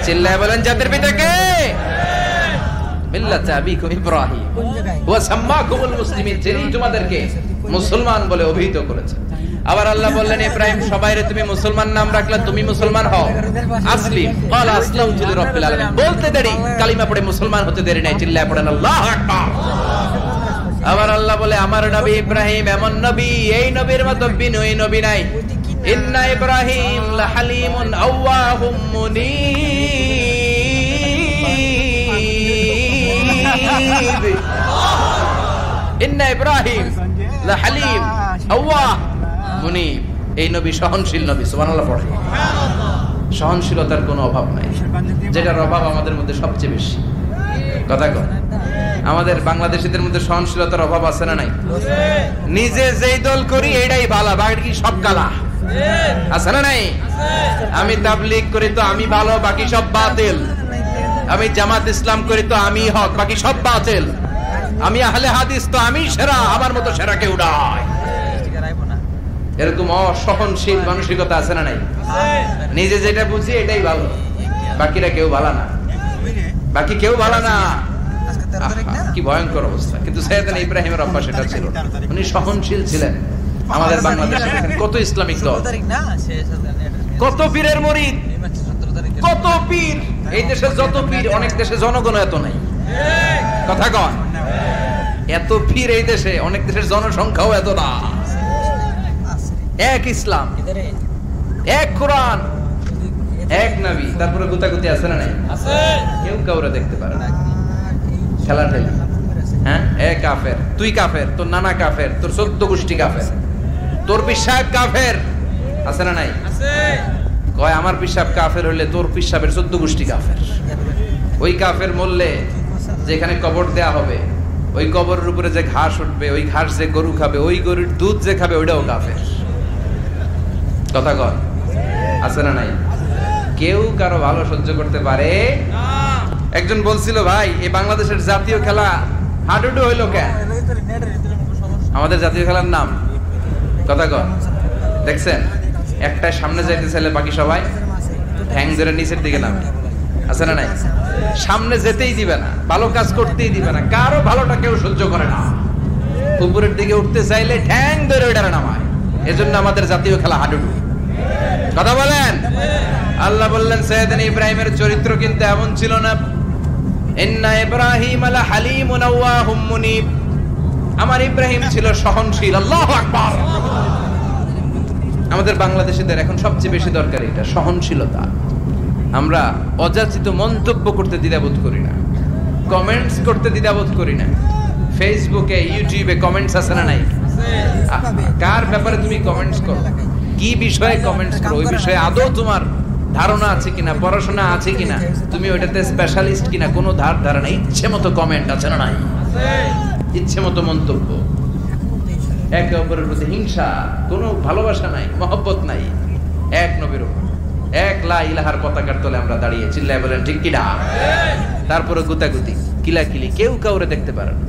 চিল্লায় বলেন জাতির পিতা কে মিল্লাত আবিকুম ইব্রাহিম ওয়া সাম্মাকুমুল মুসলিমিন যিনি তোমাদেরকে মুসলমান বলে অভিহিত করেছেন আবার আল্লাহ বললেন ইব্রাহিম সবাইরে তুমি মুসলমান নাম রাখলে তুমি মুসলমান হও আসলিম ক্বালা আসলামতু লিরাব্বিল আলামিন বলতে দেরি কালিমা পড়ে মুসলমান হতে দেরি নাই চিল্লায় পড়েন আল্লাহু আকবার আবার আল্লাহ বলে আমার নবী ইব্রাহিম এমন নবী এই নবীর মতো বিনয়ী নবী নাই ইন্না ইব্রাহিম লাহালিমুন আওয়াহুম মুনীব ইন্না ইব্রাহিম লাহালিম আওয়াহ মুনীব এই নবী সহনশীল নবী সুবহানাল্লাহ পড়ে সহনশীলতার কোনো অভাব নাই যেটার অভাব আমাদের মধ্যে সবচেয়ে বেশি কথা কর আমাদের বাংলাদেশীদের মধ্যে সহনশীলতার অভাব আছে না নাই নিজে যেই দল করি এটাই ভালো বাকি সব কালা আছে না নাই আমি তাবলীগ করি তো আমি ভালো বাকি সব বাতিল আমি জামাত ইসলাম করি তো আমি হক বাকি সব বাতিল আমি আহলে হাদিস তো আমি সেরা আমার মতো সেরা কেউ নাই এরকম অসহনশীল মানসিকতা আছে না নাই নিজে যেটা বুঝি এটাই ভালো বাকিরা কেউ ভালো না বাকি কেউ ভালো না কি ভয়ঙ্কর অবস্থা কিন্তু সাইয়েদনা ইব্রাহিমের অভ্যাস এটা ছিল উনি সহনশীল ছিলেন আমাদের বাংলাদেশে কত ইসলামিক দল কত পীরের মুরিদ কত পীর এই দেশে যত পীর অনেক দেশে জনগণ এত নাই কথা কন এত পীর এই দেশে অনেক দেশের জনসংখ্যাও এত না এক ইসলাম এক কোরআন এক নবী তারপরে গুতাগুতি আছে না নাই আছে কেউ কাউরে দেখতে পারে না খেলাঠেলি হ্যাঁ এ কাফের তুই কাফের তোর নানা কাফের তোর 14 গোষ্ঠী কাফের তোর পিসাব কাফের আছে না নাই আছে কয় আমার পিসাব কাফের হইলে তোর পিসাবের 14 গোষ্ঠী কাফের ওই কাফের মরলে যেখানে কবর দেয়া হবে ওই কবরের উপরে যে ঘাস উঠবে ওই ঘাস যে গরু খাবে ওই গরুর দুধ যে খাবে ওইটাও কাফের কথা কর আছে না নাই কেউ কারো ভালো সহ্য করতে পারে না একজন বলছিল ভাই এই বাংলাদেশের জাতীয় খেলা হাডুডু হইলো কেন আমাদের জাতীয় খেলার নাম কথা কর দেখছেন একটা সামনে যাইতে চাইলে বাকি সবাই ঠ্যাং ধরে নিচের দিকে নামে আছে না নাই সামনে যেতেই দিবে না ভালো কাজ করতেই দিবে না কারো ভালোটা কেউ সহ্য করে না উপরের দিকে উঠতে চাইলে ঠ্যাং ধরে ওইটারে নামায় এজন্য আমাদের জাতীয় খেলা হাডুডু কথা বলেন আল্লাহ বললেন সাইয়েদনা ইব্রাহিমের চরিত্র কিন্তু এমন ছিল না ইন্না ইব্রাহিম লাহালিমুন আওয়াহুম মুনীব আমার ইব্রাহিম ছিল সহনশীল আল্লাহু আকবার আমাদের বাংলাদেশীদের এখন সবচেয়ে বেশি দরকার এটা সহনশীলতা আমরা অযাচিত মন্তব্য করতে দ্বিধাবোধ করি না কমেন্টস করতে দ্বিধাবোধ করি না ফেসবুকে ইউটিউবে কমেন্টস আছে না নাই কার ব্যাপারে তুমি কমেন্টস করো কি বিষয়ে কমেন্টস করো ওই বিষয়ে আদৌ তোমার ধারণা আছে কিনা পড়াশোনা আছে কিনা তুমি ওইটাতে স্পেশালিস্ট কিনা কোনো ধারণা ইচ্ছে মতো কমেন্ট আছে না নাই ইচ্ছে মতো মন্তব্য একে অপরের প্রতি হিংসা কোনো ভালোবাসা নাই মহব্বত নাই এক নবীর উপর এক লা ইলাহার পতাকার তলে আমরা দাঁড়িয়ে চিল্লায় বলেন ঠিক কিনা তারপরে গুতাগুতি কিলাকিলি কেউ কাউরে দেখতে পারে না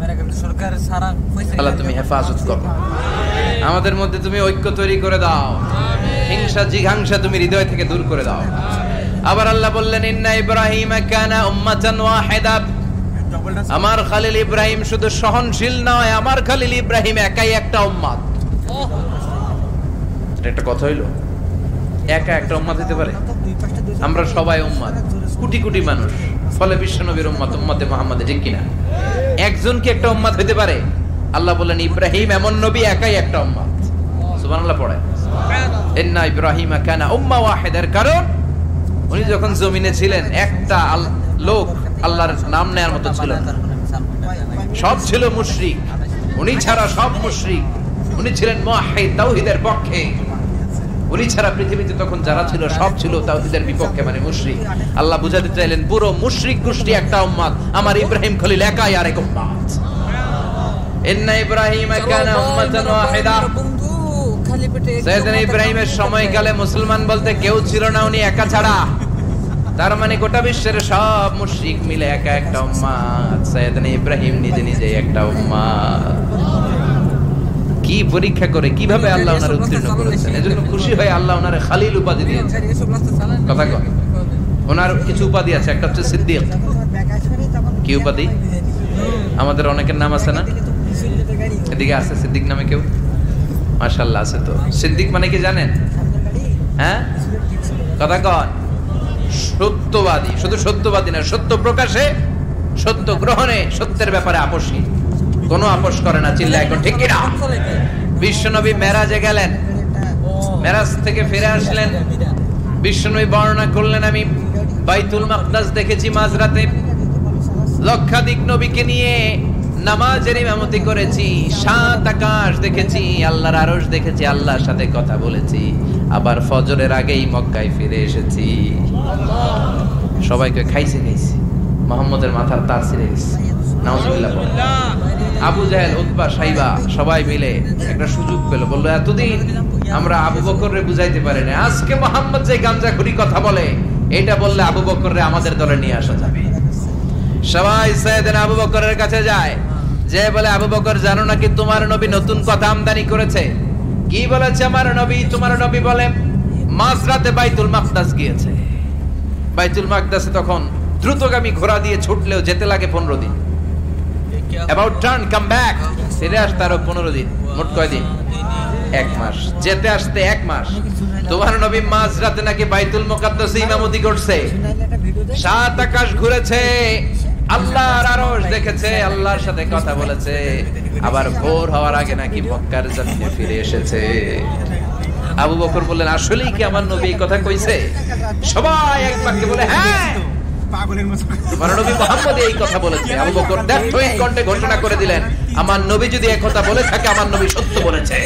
আল্লাহ তুমি হেফাজত করো আমাদের মধ্যে তুমি ঐক্য তৈরি করে দাও হিংসা জিঘাংসা তুমি হৃদয় থেকে দূর করে দাও আবার আল্লাহ বললেন ইন্না ইব্রাহিম কানা উম্মাতান ওয়াহিদা আমার খলিল ইব্রাহিম শুধু সহনশীল নয় আমার খলিল ইব্রাহিম একাই একটা উম্মত এটা একটা কথা হইলো একা একটা উম্মত হতে পারে আমরা সবাই উম্মত কোটি কোটি মানুষ ফলে বিশ্ব নবীর উম্মত উম্মতে মুহাম্মাদে, ঠিক কিনা? একজন কি একটা উম্মত হইতে পারে? আল্লাহ বলেন ইব্রাহিম এমন নবী, একাই একটা উম্মত। সুবহানাল্লাহ পড়ে। ইন্না ইব্রাহিমা কানা উম্মা ওয়াহিদার, কারণ উনি যখন জমিনে ছিলেন একটা লোক আল্লাহর নাম নেয়ার মতো ছিল না, সব ছিল মুশরিক, উনি ছাড়া সব মুশরিক। উনি ছিলেন মুওয়াহহিদ, তাওহীদের পক্ষে। উনি ছাড়া পৃথিবীতে তখন যারা ছিল সব ছিল তাওহীদের বিপক্ষে, মানে মুশরিক। আল্লাহ বুঝাতে চাইলেন পুরো মুশরিক গোষ্ঠী একটা উম্মত, আমার ইব্রাহিম খলিল একাই আরেক উম্মত। ইন্না ইব্রাহিমা কানা উম্মাতান ওয়াহিদা। সাইয়েদনা ইব্রাহিমের সময়কালে মুসলমান বলতে কেউ ছিল না, উনি একা ছাড়া। তার মানে গোটা বিশ্বের সব মুশরিক মিলে একা একটা উম্মত, সাইয়েদনা ইব্রাহিম নিজে নিজে একটা উম্মত। কি পরীক্ষা করে কিভাবে আল্লাহ ওনার উত্তীর্ণ করেছেন, এজন্য খুশি হয়ে আল্লাহ ওনারে খালিল উপাধি দিয়েছেন। কথা কয়, ওনার কিছু উপাধি আছে, একটা হচ্ছে সিদ্দিক। কি উপাধি? আমাদের অনেকের নাম আছে না? এদিকে আছে সিদ্দিক নামে কেউ? মাশাআল্লাহ আছে। তো সিদ্দিক মানে কি জানেন? হ্যাঁ, কথা কন। সত্যবাদী, শুধু সত্যবাদী না, সত্য প্রকাশে, সত্য গ্রহণে, সত্যের ব্যাপারে আপোষহীন, কোনো আপোষ করে না। চিল্লা এখন ঠিক কিনা? বিশ্বনবী মেরাজে গেলেন, মেরাজ থেকে ফিরে আসলেন, বিশ্বনবী বর্ণনা করলেন আমি বাইতুল মাকদাস দেখেছি মাঝরাতে, লক্ষাধিক নবীকে নিয়ে নামাজের ইমামতি করেছি, 7 আকাশ দেখেছি, আল্লাহর আরশ দেখেছি, আল্লাহর সাথে কথা বলেছি, আবার ফজরের আগেই মক্কায় ফিরে এসেছি। সবাইকে খাইছে খাইছি, মুহাম্মদের মাথার তার ছিঁড়ে গেছে। নাউজুবিল্লাহ। আবু জাহেল, উতবা, সাইবা সবাই মিলে একটা সুযোগ পেল, বললো এতদিন আমরা আবু বকররে বুঝাইতে পারি না, আজকে মুহাম্মদ যে গাঁজাখুরি কথা বলে এটা বললে আবু বকররে আমাদের দলে নিয়ে আসা যাবে। সবাই সাইয়েদনা আবু বকরের কাছে যায়, যে বলে আবু বকর জানো নাকি তোমার নবী নতুন কথা আমদানি করেছে? কি বলেছে আমার নবী? তোমার নবী বলে মাঝরাতে বাইতুল মাকদাস গিয়েছে। বাইতুল মাকদাসে তখন দ্রুতগামী ঘোড়া দিয়ে ছুটলেও যেতে লাগে 15 দিন। About turn come back, ফিরে আসতে আরো 15 দিন, মোট কয় দিন? 1 মাস। যেতে আসতে 1 মাস। তোমার নবী মাঝরাতে নাকি বাইতুল মুকাদ্দাসে ইমামতি করছে, 7 আকাশ ঘুরেছে, আল্লাহর আরশ দেখেছে, আল্লাহর সাথে কথা বলেছে, আবার ভোর হওয়ার আগে নাকি মক্কার জমিনে ফিরে এসেছে। আবু বকর বললেন আসলেই কি আমার নবী এই কথা কইছে? সবাই এক বাক্যে বলে হ্যাঁ, তোমার নবী মুহাম্মদ এই কথা বলেছে। আবু বকর দেখোই কণ্ঠে ঘোষণা করে দিলেন, আমার নবী যদি এই কথা বলে থাকে, আমার নবী সত্য বলেছে,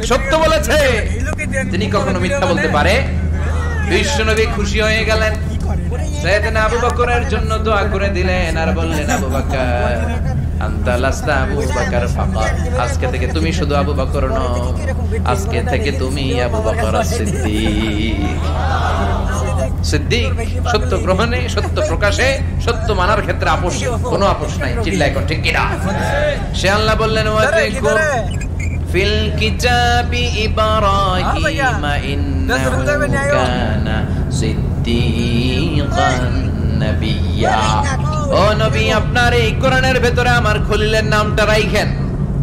সত্য বলেছে, তিনি কখনো মিথ্যা বলতে পারে? বিশ্ব নবী খুশি হয়ে গেলেন, সাইয়েদনা আবু বকরের জন্য দোয়া করে দিলেন, আর বললেন আবু বকর আনতা লাস্তা আবু বকর ফাকাত, আজকে থেকে তুমি শুধু আবু বকর নও, আজকে থেকে তুমি আবু বকর সিদ্দিক। সিদ্দিক সত্য গ্রহণে, সত্য প্রকাশে, সত্য মানার ক্ষেত্রে আপোষ, কোনো আপোষ নাই। চিল্লা এখন ঠিক কিনা? সে আল্লাহ বললেন ওয়াযকুর ফিল কিতাবি ইব্রাহিম ইন্নাহু কানা সিদ্দিকান নাবিয়্যা। ও নবী, আপনার এই কোরআনের ভেতরে আমার খলিলের নামটা রাখেন,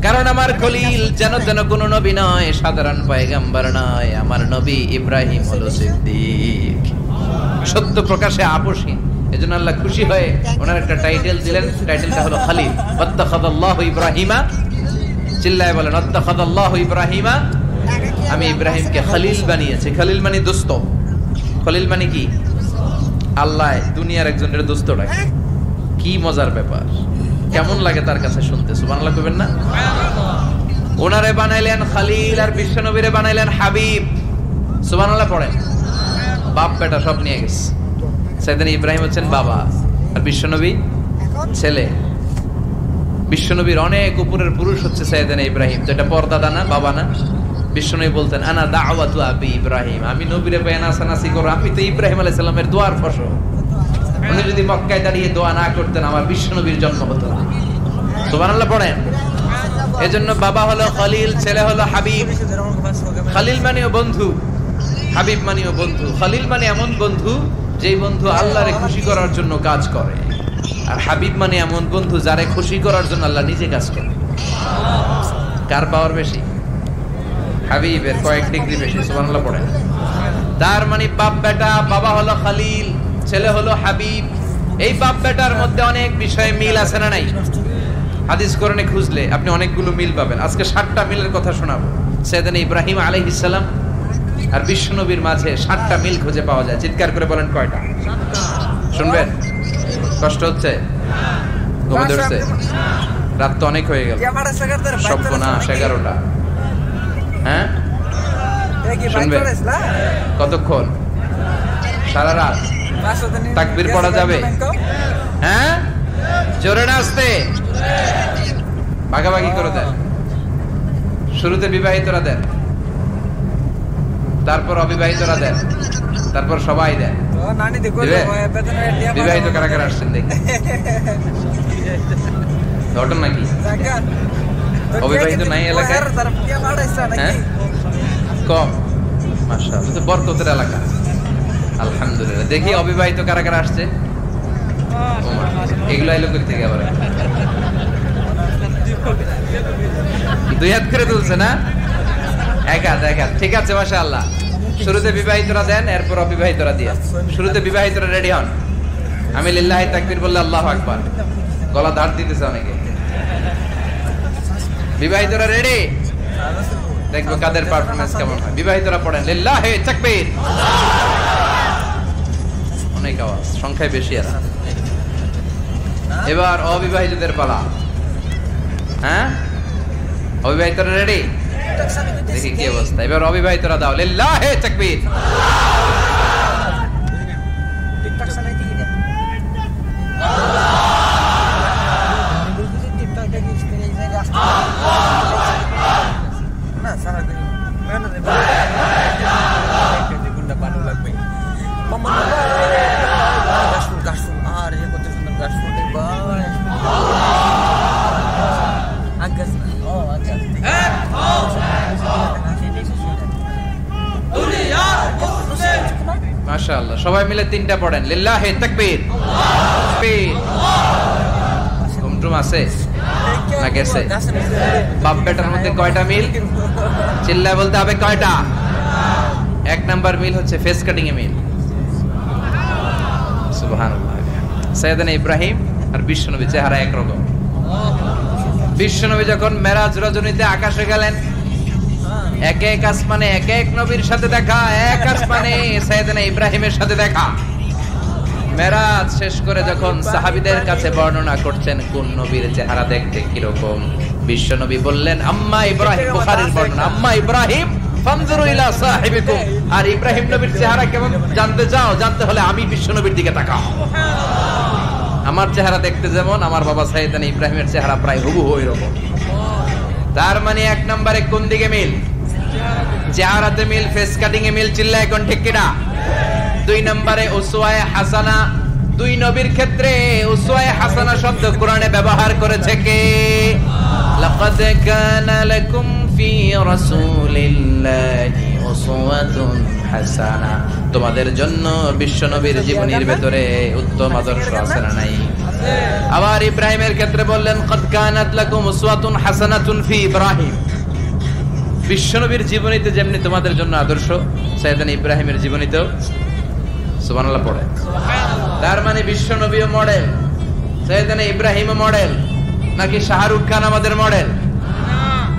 কারণ আমার খলিল যেন তেন কোন নবী নয়, সাধারণ পয়গম্বর নয়, আমার নবী ইব্রাহিম হলো সিদ্দিক, সত্য প্রকাশে আপোষহীন। এজন্য আল্লাহ খুশি হয়ে ওনার একটা টাইটেল দিলেন, টাইটেলটা হলো খলিল। ওয়াত্তাখাযাল্লাহু ইব্রাহিমা, চিল্লায় বলেন ওয়াত্তাখাযাল্লাহু ইব্রাহিমা, আমি ইব্রাহিমকে খলিল বানিয়েছি। খলিল মানে দোস্ত। খলিল মানে কি? আল্লাহ দুনিয়ার একজনের দোস্ত রাখে। কি মজার ব্যাপার, কেমন লাগে তার কাছে শুনতে? সুবহানাল্লাহ কইবেন না? ওনারে বানাইলেন খলিল, আর বিশ্ব নবীরে বানাইলেন হাবিব। সুবহানাল্লাহ পড়েন। বাপ বেটা সব নিয়ে গেছে। সাইয়েদনা ইব্রাহিম হচ্ছেন বাবা, আর বিশ্বনবী ছেলে। বিশ্বনবীর অনেক উপরের পুরুষ হচ্ছে সাইয়েদনা ইব্রাহিম। তো এটা পর্দাদা না, বাবা না? বিশ্বনবী বলতেন আনা দাওয়াতু আবি ইব্রাহিম, আমি নবীরে বেনাসানাসি করব, আমি তো ইব্রাহিম আলাইহিস সালামের দোয়ার ফসল। উনি যদি মক্কায় দাঁড়িয়ে দোয়া না করতেন, আমার বিশ্বনবীর জন্ম হতো না। সুবহানাল্লাহ পড়েন। এজন্য বাবা হলো খলিল, ছেলে হলো হাবিব। খলিল মানেও বন্ধু, হাবিব মানেও বন্ধু। খলিল মানে এমন বন্ধু যেই বন্ধু আল্লাহরে খুশি করার জন্য কাজ করে, আর হাবিব মানে এমন বন্ধু যারে খুশি করার জন্য আল্লাহ নিজে কাজ করে। কার পাওয়ার বেশি? হাবিবের কয়েক ডিগ্রি বেশি। সুবহানাল্লাহ পড়েন। তার মানে বাপ বেটা, বাবা হলো খলিল, ছেলে হলো হাবিব। এই বাপ বেটার মধ্যে অনেক বিষয়ে মিল আছে না নাই? হাদিস কোরআনে খুঁজলে আপনি অনেকগুলো মিল পাবেন। আজকে 7টা মিলের কথা শোনাবো। সাইয়েদনা ইব্রাহিম আলাইহিস সালাম আর বিশ্বনবীর মাঝে 7টা মিল খুঁজে পাওয়া যায়। চিৎকার করে বলেন কয়টা? শুনবেন? কষ্ট হচ্ছে? ঘুম ধরছে? রাত তো অনেক হয়ে গেল। সর্বনাশ 11টা। হ্যাঁ, শুনবেন? কতক্ষণ? সারা রাত তাকবীর পড়া যাবে? হ্যাঁ, জোরে না আস্তে? ভাগাভাগি করে দেন। শুরুতে বিবাহিতরা দেন, তারপর অবিবাহিতরা দেন, তারপর সবাই দেন। বিবাহিত কারা কারা আসছেন দেখি? ঘটন নাকি? অবিবাহিত নাই এলাকায়? হ্যাঁ, কম। মাশাআল্লাহ, তো বরকতের এলাকা। আলহামদুলিল্লাহ। দেখি অবিবাহিত কারা কারা আসছে? এগুলো আইলো কই থেকে আবার? 2 হাত করে তুলছে না? 1 হাত 1 হাত। ঠিক আছে, মাশাআল্লাহ। শুরুতে বিবাহিতরা দেন, এরপর অবিবাহিতরা দিয়ে। শুরুতে বিবাহিতরা রেডি হন। আমি লিল্লাহি তাকবীর বললে আল্লাহু আকবার। গলা ধার দিতেছে অনেকে। বিবাহিতরা রেডি? দেখবো কাদের পারফরম্যান্স কেমন হয়। বিবাহিতরা পড়েন লিল্লাহি তাকবীর। অনেক আওয়াজ, সংখ্যায় বেশি আছে। এবার অবিবাহিতদের পালা। হ্যাঁ, অবিবাহিতরা রেডি? দেখি কি অবস্থা। এবার অবিবাহিতরা দাও লিল্লাহি তাকবীর। মাশাআল্লাহ, সবাই মিলে 3টা পড়েন লিল্লাহি তাকবীর। ঘুমটুম আছে না গেছে? বাপ বেটার মধ্যে কয়টা মিল? চিল্লায় বলতে হবে কয়টা? 1 নাম্বার মিল হচ্ছে ফেস কাটিং এ মিল। সুবহানাল্লাহ। সাইয়েদনা ইব্রাহিম আর বিশ্বনবী চেহারা একরকম। বিশ্বনবী যখন মেরাজ রজনীতে আকাশে গেলেন, এক এক আসমানে এক এক নবীর সাথে দেখা, এক আসমানে সাইয়েদনা ইব্রাহিমের সাথে দেখা। মেরাজ শেষ করে যখন সাহাবীদের কাছে বর্ণনা করছেন কোন নবীর চেহারা দেখতে কিরকম, বিশ্বনবী বললেন আম্মা ইব্রাহিম। বুখারীর বর্ণনা, আম্মা ইব্রাহিম ফানজুরু ইলা সাহিবিকুম। আর ইব্রাহিম নবীর চেহারা কেমন জানতে চাও? জানতে হলে আমি বিশ্বনবীর দিকে তাকাও। আমার চেহারা দেখতে যেমন, আমার বাবা সাইয়েদনা ইব্রাহিমের চেহারা প্রায় হুবহু ওইরকম। তার মানে 1 নম্বরে কোন দিকে মিল? চেহারাতে মিল, ফেস কাটিং এ মিল। চিল্লায় কোন ঠিক কিনা? 2 নম্বরে উসওয়ায়ে হাসানা। 2 নবীর ক্ষেত্রে উসওয়ায়ে হাসানা শব্দ কোরআনে ব্যবহার করেছে কে? লাকাদ কানা লাকুম ফি রাসূলিল্লাহি উসওয়াতুন হাসানা। তোমাদের জন্য বিশ্বনবীর জীবনীর ভিতরে উত্তম আদর্শ আছে না নাই? আবার ইব্রাহিমের ক্ষেত্রে বললেন কদ কানাত লাকুম উসওয়াতুন হাসানাতুন ফি ইব্রাহিম। বিশ্বনবীর জীবনীতে যেমনি তোমাদের জন্য আদর্শ, সাইয়েদনা ইব্রাহিমের জীবনীতেও। সুবহানাল্লাহ পড়ে। তার মানে বিশ্বনবীও মডেল, সাইয়েদনা ইব্রাহিমও মডেল। নাকি শাহরুখ খান আমাদের মডেল?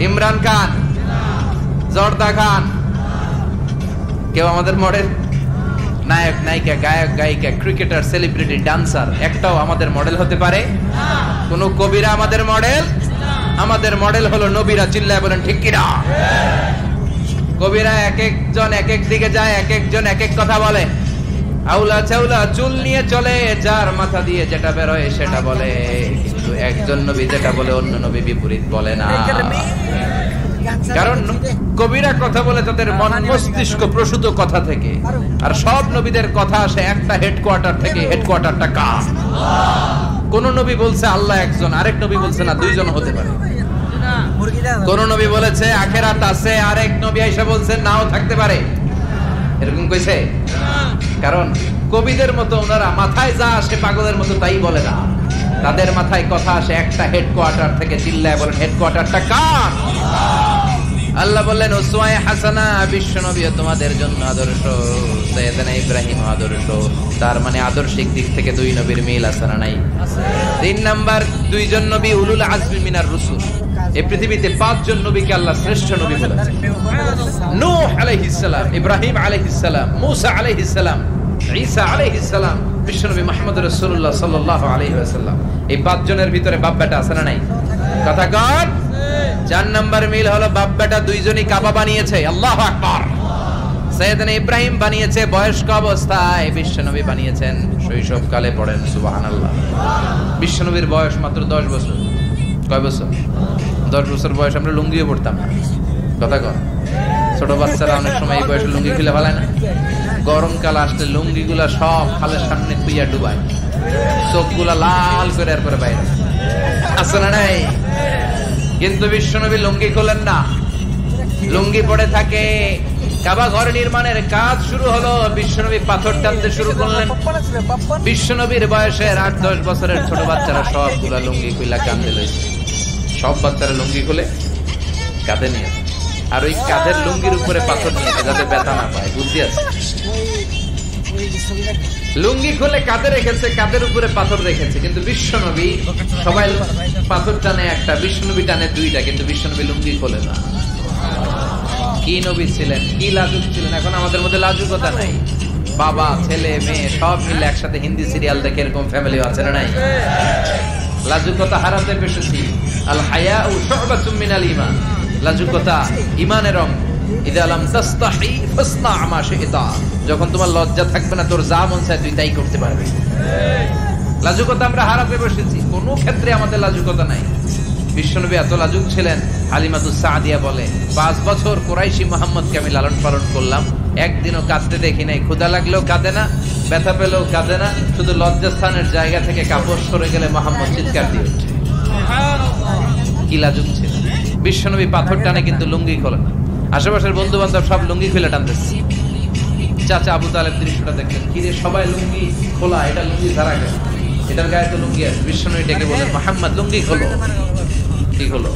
ইমরান খান, জর্দা খান, কেউ আমাদের মডেল? নায়ক নায়িকা, গায়ক গায়িকা, ক্রিকেটার, সেলিব্রিটি, ডান্সার একটাও আমাদের মডেল হতে পারে? কোন কবিরা আমাদের মডেল? আমাদের মডেল হলো নবীরা। চিল্লায় বলেন ঠিক কিনা? কবিরা এক একজন এক এক দিকে যায়, এক একজন এক এক কথা বলে। আউলা চাউলা চুল নিয়ে চলে, যার মাথা দিয়ে যেটা বের হয় সেটা বলে। কিন্তু একজন নবী যেটা বলে অন্য নবী বিপরীত বলে না। কারণ কবিরা কথা বলে তাদের মন মস্তিষ্ক প্রসূত কথা থেকে, আর সব নবীদের কথা আসে একটা হেডকোয়ার্টার থেকে। হেডকোয়ার্টারটা কার? কোন নবী বলছে আল্লাহ একজন, আরেক নবী বলছে না 2 জন হতে পারে। কোন নবী বলেছে আখিরাত আছে, আরেক নবী এসে বলছে নাও থাকতে পারে। এরকম কইছে? কারণ কবিদের মতো ওনারা মাথায় যা আসে পাগলের মতো তাই বলে না। তাদের মাথায় কথা আসে একটা হেডকোয়ার্টার থেকে। চিল্লায় বলেন হেডকোয়ার্টারটা কার? আল্লাহ বললেন উসওয়ায়ে হাসানা, বিশ্বনবী তোমাদের জন্য আদর্শ, সাইয়েদনা ইব্রাহিম আদর্শ। তার মানে আদর্শিক দিক থেকে দুই নবীর মিল আছে না নাই? 3 নাম্বার, দুইজন নবী উলুল আজমি মিনার রাসূল। এই পৃথিবীতে 5 জন নবীকে আল্লাহ শ্রেষ্ঠ নবী বলেছেন। নূহ আলাইহিস সালাম, ইব্রাহিম আলাইহিস সালাম, মূসা আলাইহিস সালাম, ঈসা আলাইহিস সালাম, বিশ্বনবী মুহাম্মদ রাসূলুল্লাহ সাল্লাল্লাহু আলাইহি ওয়াসাল্লাম। এই 5 জনের ভিতরে বাপ বেটা আছে না নাই? কথা কন। 4 নাম্বার মিল হলো বাপ বেটা দুইজনই কাবা বানিয়েছে। আল্লাহু আকবার। সাইয়েদনা ইব্রাহিম বানিয়েছে বয়স্ক অবস্থায়, বিশ্বনবী বানিয়েছেন শৈশবকালে। পড়েন সুবহানাল্লাহ। বিশ্বনবীর বয়স মাত্র 10 বছর। কয় বছর? 10 বছর বয়স আমরা লুঙ্গিও পড়তাম না। কথা কন। ছোট বাচ্চারা অনেক সময় এই বয়সে লুঙ্গি খুলে ফেলায় না? গরমকাল আসলে লুঙ্গিগুলা সব খালের সামনে খুইয়া ডুবায়, চোখগুলা লাল করে এরপরে বাইরে আসে না নাই? কিন্তু বিশ্বনবী লুঙ্গি খোলেন না, লুঙ্গি পড়ে থাকে। কাবা ঘর নির্মাণের কাজ শুরু হলো, বিশ্বনবী পাথর টানতে শুরু করলেন। বিশ্বনবীর বয়সের 8-10 বছরের ছোট বাচ্চারা সবগুলা লুঙ্গি খুইলা কাঁধে লইছে। সব বাচ্চারা লুঙ্গি খুলে কাঁধে নিয়ে, আর ওই কাঁধের লুঙ্গির উপরে পাথর নিয়েছে যাতে ব্যথা না পায়। বুদ্ধি আছে? লুঙ্গি খুলে কাঁধে রেখেছে, কাঁধের উপরে পাথর রেখেছে। কিন্তু বিশ্বনবী, সবাই পাথর টানে একটা, বিশ্বনবী টানে 2টা, কিন্তু বিশ্বনবী লুঙ্গি খোলে না। কি নবী ছিলেন, কি লাজুক ছিলেন! এখন আমাদের মধ্যে লাজুকতা নাই। বাবা ছেলে মেয়ে সব মিলে একসাথে হিন্দি সিরিয়াল দেখে এরকম ফ্যামিলিও আছে না নাই? লাজুকতা হারাতে বসেছি। আল হায়াউ শু'বাতুম মিনাল ঈমান। লাজুকতা ঈমানের অঙ্গ। ইযা লাম তাস্তাহি ফাসনা মা শি'তা। যখন তোমার লজ্জা থাকবে না, তোর যা মন চায় তুই তাই করতে পারবি। লাজুকতা আমরা হারাতে বসেছি, কোনো ক্ষেত্রে আমাদের লাজুকতা নাই। বিশ্বনবী এত লাজুক ছিলেন, হালিমাতুস সাদিয়া বলে 5 বছর কুরাইশি মুহাম্মদকে আমি লালন পালন করলাম, একদিনও কাঁদতে দেখি নাই। ক্ষুধা লাগলেও কাঁদে না, ব্যথা পেলেও কাঁদে না, শুধু লজ্জাস্থানের জায়গা থেকে কাপড় সরে গেলে মুহাম্মদ চিৎকার দিয়ে ওঠে। কি লাজুক ছিল বিশ্বনবী! পাথর টানে কিন্তু লুঙ্গি খোলে না। আশেপাশের বন্ধু বান্ধব সব লুঙ্গি খুলে টানতেছে। চাচা আবু তালেব দৃশ্যটা দেখলেন, কিরে সবাই লুঙ্গি খোলা, এটা লুঙ্গি ধারা গেল, এটার গায়ে তো লুঙ্গি আছে। বিশ্বনবী ডেকে বলেন, মুহাম্মদ লুঙ্গি খোলো। কি খোলো?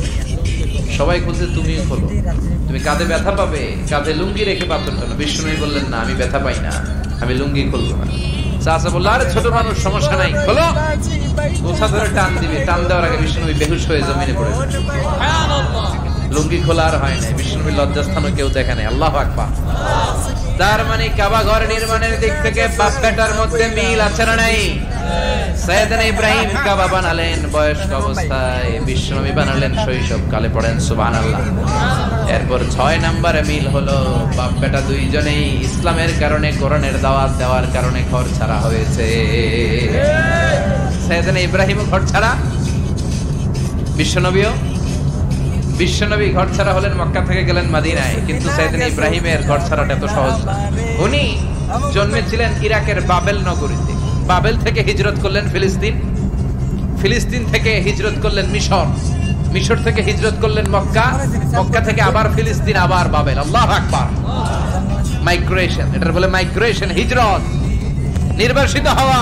সবাই খুলছে, তুমিও খোলো। তুমি কাঁধে ব্যথা পাবে, কাঁধে লুঙ্গি রেখে পাথর টানো। বিশ্বনবী বললেন, না আমি ব্যথা পাই না, আমি লুঙ্গি খুলবো না। চাচা বললো, আরে ছোট মানুষ, সমস্যা নাই, খোলো। গোছা ধরে টান দিবে, টান দেওয়ার আগে বিশ্বনবী বেহুশ হয়ে জমিনে পড়ে যায়। লুঙ্গি খোলা আর হয় নাই। বিশ্বনবীর লজ্জাস্থানও কেউ দেখে নাই। আল্লাহু আকবার। তার মানে কাবা ঘর নির্মাণের দিক থেকে বাপ বেটার মধ্যে মিল আছে না নাই? সাইয়েদনা ইব্রাহিম কাবা বানালেন বয়স্ক অবস্থায়, বিশ্বনবী বানালেন শৈশবকালে। পড়েন সুবহানাল্লাহ। এরপর 6 নম্বরে মিল হলো বাপ বেটা দুইজনেই ইসলামের কারণে, কোরআনের দাওয়াত দেওয়ার কারণে ঘর ছাড়া হয়েছে। সাইয়েদনা ইব্রাহিমও ঘর ছাড়া, বিশ্বনবী ঘর ছাড়া হলেন, মক্কা থেকে গেলেন মদিনায়। কিন্তু সাইয়েদনা ইব্রাহিমের ঘর ছাড়াটা এত সহজ না। উনি জন্মেছিলেন ইরাকের বাবেল নগরীতে। বাবেল থেকে হিজরত করলেন ফিলিস্তিন, ফিলিস্তিন থেকে হিজরত করলেন মিশর, মিশর থেকে হিজরত করলেন মক্কা, মক্কা থেকে আবার ফিলিস্তিন, আবার বাবেল। আল্লাহু আকবার। মাইগ্রেশন, এটার বলে মাইগ্রেশন, হিজরত, নির্বাসিত হওয়া।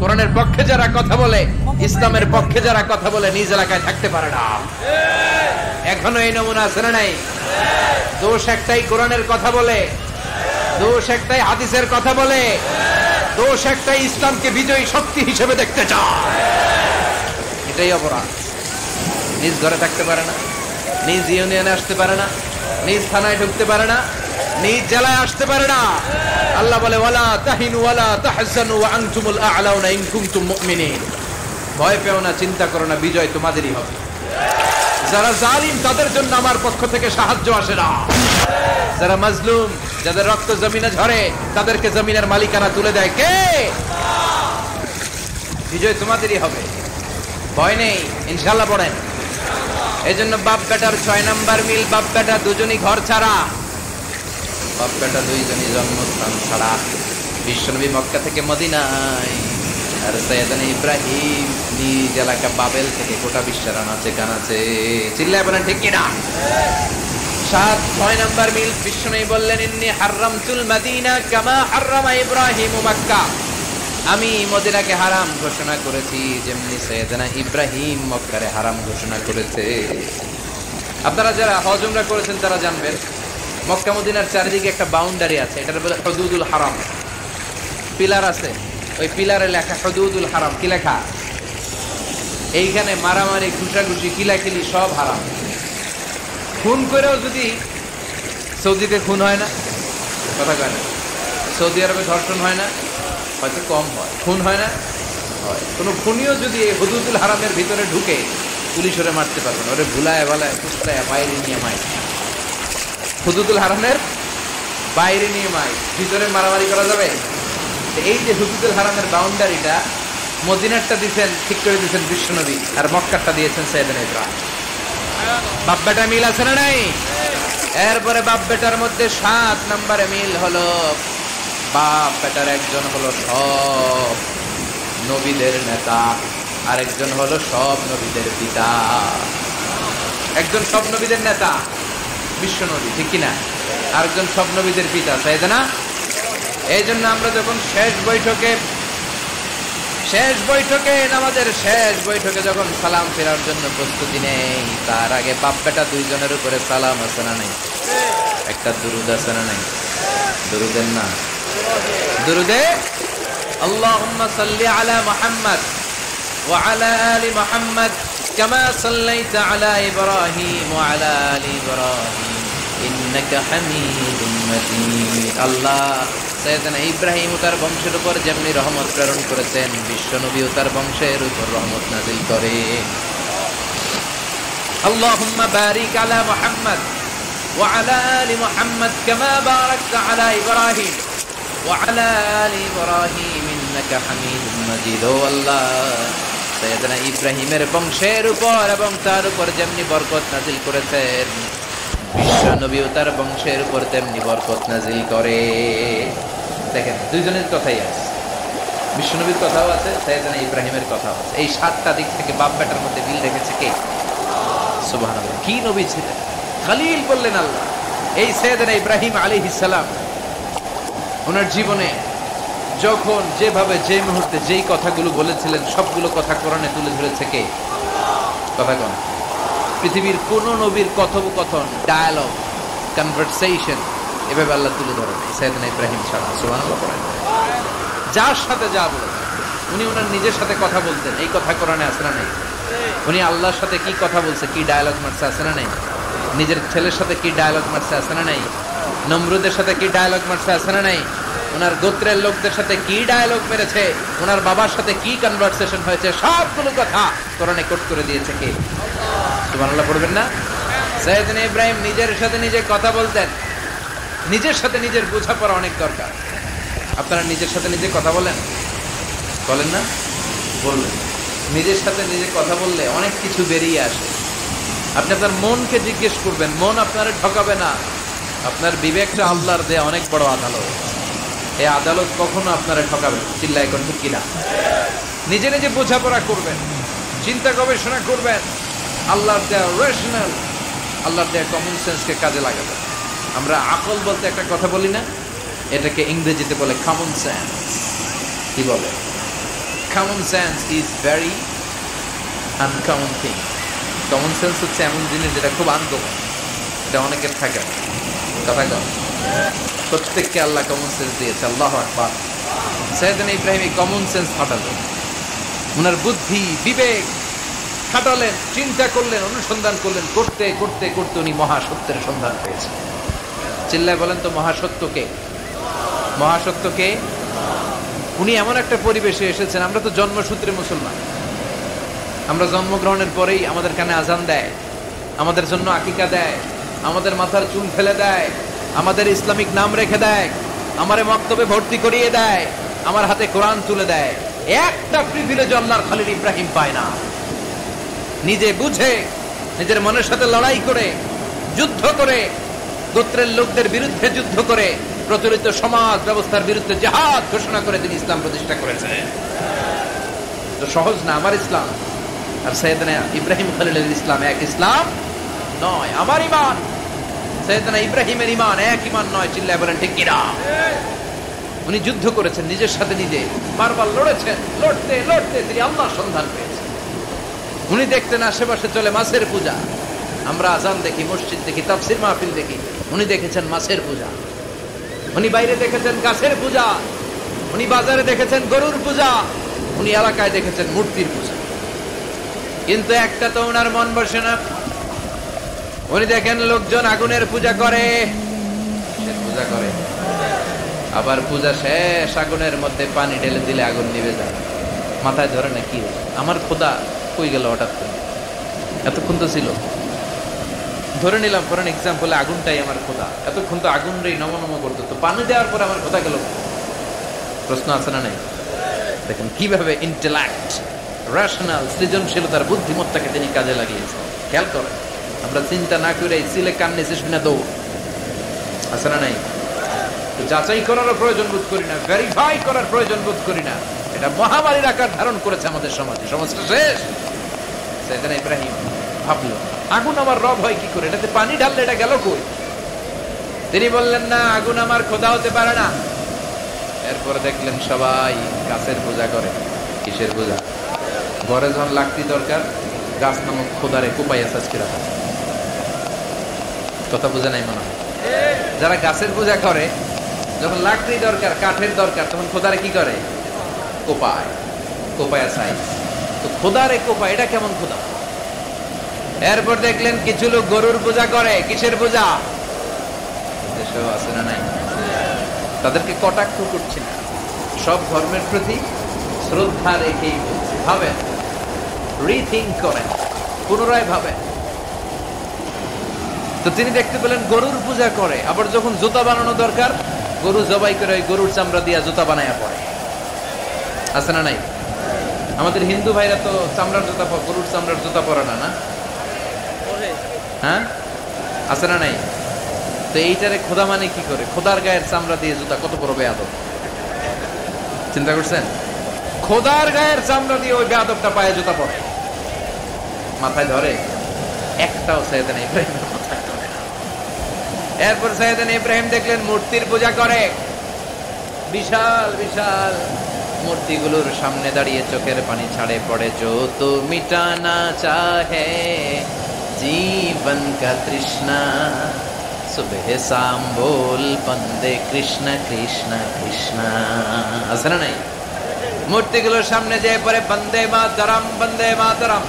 কোরআনের পক্ষে যারা কথা বলে, ইসলামের পক্ষে যারা কথা বলে, নিজ এলাকায় থাকতে পারে না। এখনো এই নমুনা আছে না নাই? দোষ একটাই, কোরআনের কথা বলে। দোষ একটাই, হাদিসের কথা বলে। দোষ একটাই, ইসলামকে বিজয়ী শক্তি হিসেবে দেখতে চায়। এটাই অপরাধ। নিজ ঘরে থাকতে পারে না, নিজ ইউনিয়নে আসতে পারে না, নিজ থানায় ঢুকতে পারে না, নিজ জেলায় আসতে পারে না। আল্লাহ বলে, ওয়ালা তাহিনু ওয়ালা তাহজানু ওয়া আনতুমুল আ'লাউনা ইন কুনতুম মুমিনিন। ভয় পেও না, চিন্তা করো না, বিজয় তোমাদেরই হবে। যারা জালিম তাদের জন্য আমার পক্ষ থেকে সাহায্য আসে না। যারা মাজলুম, যাদের রক্ত জমিনে ঝরে, তাদেরকে জমিনের মালিকানা তুলে দেয় কে? বিজয় তোমাদেরই হবে, ভয় নেই, ইনশাআল্লাহ। পড়েন। এজন্য বাপ বেটার 6 নাম্বার মিল, বাপ বেটা দুজনই ঘর ছাড়া, বাপ বেটা দুইজনই জন্মস্থান ছাড়া। বিশ্বনবী মক্কা থেকে মদিনায়, আর সাইয়েদনা ইব্রাহিম নিজ এলাকা বাবেল থেকে গোটা বিশ্বের আনাচে কানাচে। চিল্লায় বলেন ঠিক কিনা? 7-6 নাম্বার মিল, বিশ্বনবী বললেন, ইন্নী হারামতুল মদিনা কামা হারামা ইব্রাহিম মক্কা। আমি মদিনাকে হারাম ঘোষণা করেছি যেমনি সাইয়েদনা ইব্রাহিম মক্কারে হারাম ঘোষণা করেছে। আপনারা যারা হজ উমরা করেছেন তারা জানবেন, মক্কা মদিনার চারিদিকে একটা বাউন্ডারি আছে, এটার বলে হুদুদুল হারাম। পিলার আছে, ওই পিলারে লেখা হুদুদুল হারাম। কি লেখা? এইখানে মারামারি, ঘুষাঘুষি, কিলাকিলি সব হারাম। খুন করেও যদি, সৌদিতে খুন হয় না, কথা কয় না, সৌদি আরবে ধর্ষণ হয় না, হয়তো কম হয়, খুন হয় না, হয়। কোনো খুনিও যদি এই হুদুদুল হারামের ভিতরে ঢুকে, পুলিশ ওরে মারতে পারবে না, ওরে ভুলায় ভালায় কুস্তায় বাইরে নিয়ে মাই। হুদুদুল হারামের বাইরে নিয়ে মাই, ভিতরে মারামারি করা যাবে? এই যে হুদুদুল হারামের বাউন্ডারিটা, মদিনারটা দিয়েছেন, ঠিক করে দিয়েছেন বিশ্বনবী, আর মক্কারটা দিয়েছেন সাইয়েদনা ইব্রাহিম। বাপ বেটা মিল আছে না নাই? এরপরে বাপ বেটার মধ্যে 7 নম্বরে মিল হলো, বাপ বেটার একজন হলো সব নবীদের নেতা, আরেকজন হলো সব নবীদের পিতা। একজন সব নবীদের নেতা বিশ্ব নবী, ঠিক কিনা? আরেকজন সব নবীদের পিতা সাইয়েদনা। এই জন্য আমরা যখন শেষ বৈঠকে নামাজের শেষ বৈঠকে যখন সালাম ফেরার জন্য প্রস্তুতি নেই, তার আগে বাপ বেটা দুইজনের উপরে সালাম আছে না নাই? একটা দুরুদ আছে না নাই? দুরুদের না, দুরুদে আল্লাহুম্মা সাল্লি আলা মুহাম্মদ ওয়া আলা আলি মুহাম্মদ কামা সাল্লাইতা আলা ইব্রাহিম ওয়া আলা আলি ইব্রাহিম ইন্নাকা হামিদুম মাজিদ। আল্লাহ সাইয়েদনা ইব্রাহিম ও তার বংশের উপর যেমনি রহমত প্রেরণ করেছেন, বিশ্বনবী ও তার বংশের উপর রহমত নাযিল করে। আল্লাহুম্মা বারিক আলা মুহাম্মদ ওয়া আলা আলি মুহাম্মদ কামা বারাকতা আলা ইব্রাহিম ওয়া আলা আলি ইব্রাহিম ইন্নাকা হামিদুম মাজিদ। ও আল্লাহ, সাইয়েদনা ইব্রাহিমের বংশের উপর এবং তার উপর যেমনি বরকত নাযিল করেছেন, বিশ্বনবী ও তার বংশের উপর তেমনি বরকত নাযিল করে। দেখেন, দুইজনের কথাই আছে, বিশ্বনবীর কথাও আছে, সাইয়েদনা ইব্রাহিমের কথাও আছে। এই 7টা দিক থেকে বাপ বেটার মধ্যে মিল রেখেছে কে? সুবহানাল্লাহ। কি নবী ছিলেন? খলিল বললেন আল্লাহ। এই সাইয়েদনা ইব্রাহিম আলাইহিস সালাম ওনার জীবনে যখন যেভাবে যে মুহূর্তে যেই কথাগুলো বলেছিলেন, সবগুলো কথা কোরআনে তুলে ধরেছে কে? কথা কোন? পৃথিবীর কোন নবীর কথোপকথন, ডায়ালগ, কনভারসেশন এভাবে আল্লাহ তুলে ধরেন সাইয়েদনা ইব্রাহিম ছাড়া। সুবহানাল্লাহ পড়েন। যার সাথে যা বলেছেন, উনি ওনার নিজের সাথে কথা বলতেন, এই কথা কোরআনে আছে না নাই? উনি আল্লাহর সাথে কি কথা বলছে, কি ডায়ালগ মারছে, আছে না নাই? নিজের ছেলের সাথে কি ডায়ালগ মারছে, আছে না নাই? নমরুদের সাথে কি ডায়ালগ মারছে, আছে না নাই? ওনার গোত্রের লোকদের সাথে কি ডায়ালগ মেরেছে, ওনার বাবার সাথে কি কনভারসেশন হয়েছে, সবগুলো কথা কোরআনে কোট করে দিয়েছে কে? সুবহানাল্লাহ পড়বেন না? সাইয়েদনা ইব্রাহিম নিজের সাথে নিজে কথা বলতেন। নিজের সাথে নিজের বোঝাপড়া অনেক দরকার। আপনারা নিজের সাথে নিজে কথা বলেন? বলেন না? বলবেন। নিজের সাথে নিজে কথা বললে অনেক কিছু বেরিয়ে আসে। আপনি আপনার মনকে জিজ্ঞেস করবেন, মন আপনারা ঠকাবে না। আপনার বিবেকটা আল্লাহর দেয়া অনেক বড় আদালত। এই আদালত কখনো আপনারা ঠকাবে না। চিল্লায় কোন ঠিক কিনা? নিজে নিজে বোঝাপড়া করবেন, চিন্তা গবেষণা করবেন, আল্লাহর দেয়া রেশনাল, আল্লাহর দেয়া কমন সেন্সকে কাজে লাগাবেন। আমরা আকল বলতে একটা কথা বলি না, এটাকে ইংরেজিতে বলে কমন সেন্স। কি বলে? Common sense is very uncommon thing. Common sense হচ্ছে এমন জিনিস যেটা খুব আনকমন, এটা অনেকের থাকে না। কথা কম, প্রত্যেককে আল্লাহ কমন সেন্স দিয়েছে। আল্লাহু আকবার। সাইয়েদনা ইব্রাহিম এই কমন সেন্স খাটালেন, ওনার বুদ্ধি বিবেক খাটালেন, চিন্তা করলেন, অনুসন্ধান করলেন, করতে করতে করতে উনি মহাসত্যের সন্ধান পেয়েছেন। চিল্লায় বলেন তো মহাসত্যকে? মহাসত্যকে? উনি এমন একটা পরিবেশে এসেছেন, আমরা তো জন্মসূত্রে মুসলমান, আমরা জন্মগ্রহণের পরেই আমাদের কানে আজান দেয়, আমাদের জন্য আকিকা দেয়, আমাদের মাথার চুল ফেলে দেয়, আমাদের ইসলামিক নাম রেখে দেয়, আমারে মক্তবে ভর্তি করিয়ে দেয়, আমার হাতে কোরআন তুলে দেয়। একটা প্রিভিলেজ আল্লাহর খলিল ইব্রাহিম পায় না। নিজে বুঝে, নিজের মনের সাথে লড়াই করে, যুদ্ধ করে, গোত্রের লোকদের বিরুদ্ধে যুদ্ধ করে, প্রচলিত সমাজ ব্যবস্থার বিরুদ্ধে জিহাদ ঘোষণা করে তিনি ইসলাম প্রতিষ্ঠা করেছেন। তো সহজ না আমার ইসলাম আর সাইয়েদনা ইব্রাহিম খলিলের ইসলাম এক ইসলাম নয়। আমার ঈমান সাইয়েদনা ইব্রাহিমের ঈমান এক ঈমান নয়। চিল্লায় বলেন ঠিক কিনা? উনি যুদ্ধ করেছেন, নিজের সাথে নিজে বারবার লড়েছেন, লড়তে লড়তে তিনি আল্লাহর সন্ধান পেয়েছেন। উনি দেখতেন আশেপাশে চলে মাছের পূজা, আমরা আজান দেখি, মসজিদ দেখি, তাফসীর মাহফিল দেখি। উনি দেখেছেন মাছের পূজা, উনি বাইরে দেখেছেন গাছের পূজা, উনি বাজারে দেখেছেন গরুর পূজা, উনি এলাকায় দেখেছেন মূর্তির পূজা। কিন্তু একটা তো ওনার মন বসে না। উনি দেখেন লোকজন আগুনের পূজা করে, পূজা করে, আবার পূজা শেষ আগুনের মধ্যে পানি ঢেলে দিলে আগুন নিভে যায়। মাথায় ধরে না কি আমার খোদা কই গেল হঠাৎ করে, এতক্ষণ তো ছিল। ধরে নিলাম ফর এন এক্সাম্পল আগুনটাই আমার খোদা, এতক্ষণ তো আগুন রে নম নম করতো, তো পানি দেওয়ার পরে আমার খোদা গেল। প্রশ্ন আছে না নাই? দেখেন কিভাবে ইন্টেলেক্ট, রেশনাল, সৃজনশীলতার বুদ্ধিমত্তাকে তিনি কাজে লাগিয়েছেন। খেয়াল করেন, আমরা চিন্তা না করে সিলে কান্নে শেষ না দৌড়, আছে না নাই? যাচাই করারও প্রয়োজন বোধ করি না, ভেরিফাই করার প্রয়োজন বোধ করি না। এটা মহামারীর আকার ধারণ করেছে আমাদের সমাজে। সমাজটা শেষ। সাইয়েদনা ইব্রাহিম ভাবলো আগুন আমার রব হয় কি করে, এটাতে পানি ঢাললে এটা গেল কই? তিনি বললেন না, আগুন আমার খোদা হতে পারে না। এরপরে দেখলেন সবাই গাছের পূজা করে। কিসের পূজা? ঘরে যখন লাকড়ি দরকার, গাছ নামক খোদারে কোপাইয়া সাজকে রাখা। কথা বুঝে নাই মনে হয়? যারা গাছের পূজা করে, যখন লাকড়ি দরকার, কাঠের দরকার, তখন খোদারে কি করে? কোপায়, কোপায়া সাইজ। তো খোদারে কোপায়, এটা কেমন খোদা? এরপর দেখলেন কিছু লোক গরুর পূজা করে। কিসের পূজা? দেশেও আছে না নাই? তাদেরকে কটাক্ষ করছি না, সব ধর্মের প্রতি শ্রদ্ধা রেখেই বলছি। ভাবেন, রিথিঙ্ক করেন, পুনরায় ভাবেন। তো তিনি দেখতে পেলেন গরুর পূজা করে, আবার যখন জুতা বানানো দরকার, গরু জবাই করে ওই গরুর চামড়া দিয়া জুতা বানায়া পড়ে। আছে না নাই? আমাদের হিন্দু ভাইরা তো চামড়ার জুতা, গরুর চামড়ার জুতা পরে না, না? হ্যাঁ, আছে না নাই? তো এইটারে খোদা মানে কি করে? খোদার গায়ের চামড়া দিয়ে জুতা, কত বড় বেয়াদব! চিন্তা করছেন? খোদার গায়ের চামড়া দিয়ে ওই বেয়াদবটা পায়ে জুতা পড়ে। মাথায় ধরে? একটাও সাইয়েদনা ইব্রাহিমের মাথায় ধরে না। এরপর সাইয়েদনা ইব্রাহিম দেখলেন মূর্তির পূজা করে। বিশাল বিশাল মূর্তিগুলোর সামনে দাঁড়িয়ে চোখের পানি ছাড়ে পড়ে। जो तो मिटाना चाहे जीवन का तृष्णा, सुबह शाम बोल बंदे कृष्ण कृष्ण कृष्ण। আছে না নাই? মূর্তিগুলোর সামনে যেয়ে পড়ে বন্দে মাতরম, বন্দে মাতরম,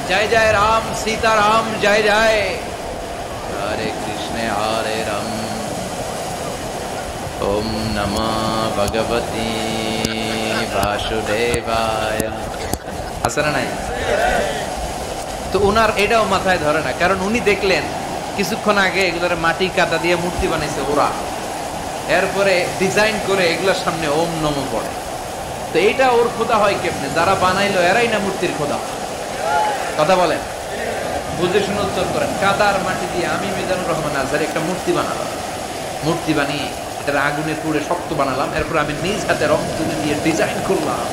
জয় জয় রাম সীতা রাম, জয় জয় হরে কৃষ্ণ হরে রাম, ওম নমঃ ভগবতে বাসুদেবায়। আছে না নাই? তো উনার এটাও মাথায় ধরে না, কারণ উনি দেখলেন কিছুক্ষণ আগে এগুলোর মাটি কাটা দিয়ে মূর্তি বানাইছে ওরা, এরপরে ডিজাইন করে এগুলোর সামনে ওম নমঃ পড়ে। তো এইটা ওর খোদা হয় কেমনে? যারা বানাইলো এরাই না মূর্তির খোদা? কথা বলেন, বুঝে শুনে উত্তর করেন। কাদার মাটি দিয়ে আমি মিজানুর রহমান আজহারি একটা মূর্তি বানালাম, মূর্তি বানিয়ে এটার আগুনে পুড়ে শক্ত বানালাম, এরপর আমি নিজ হাতে রং তুলি দিয়ে ডিজাইন করলাম,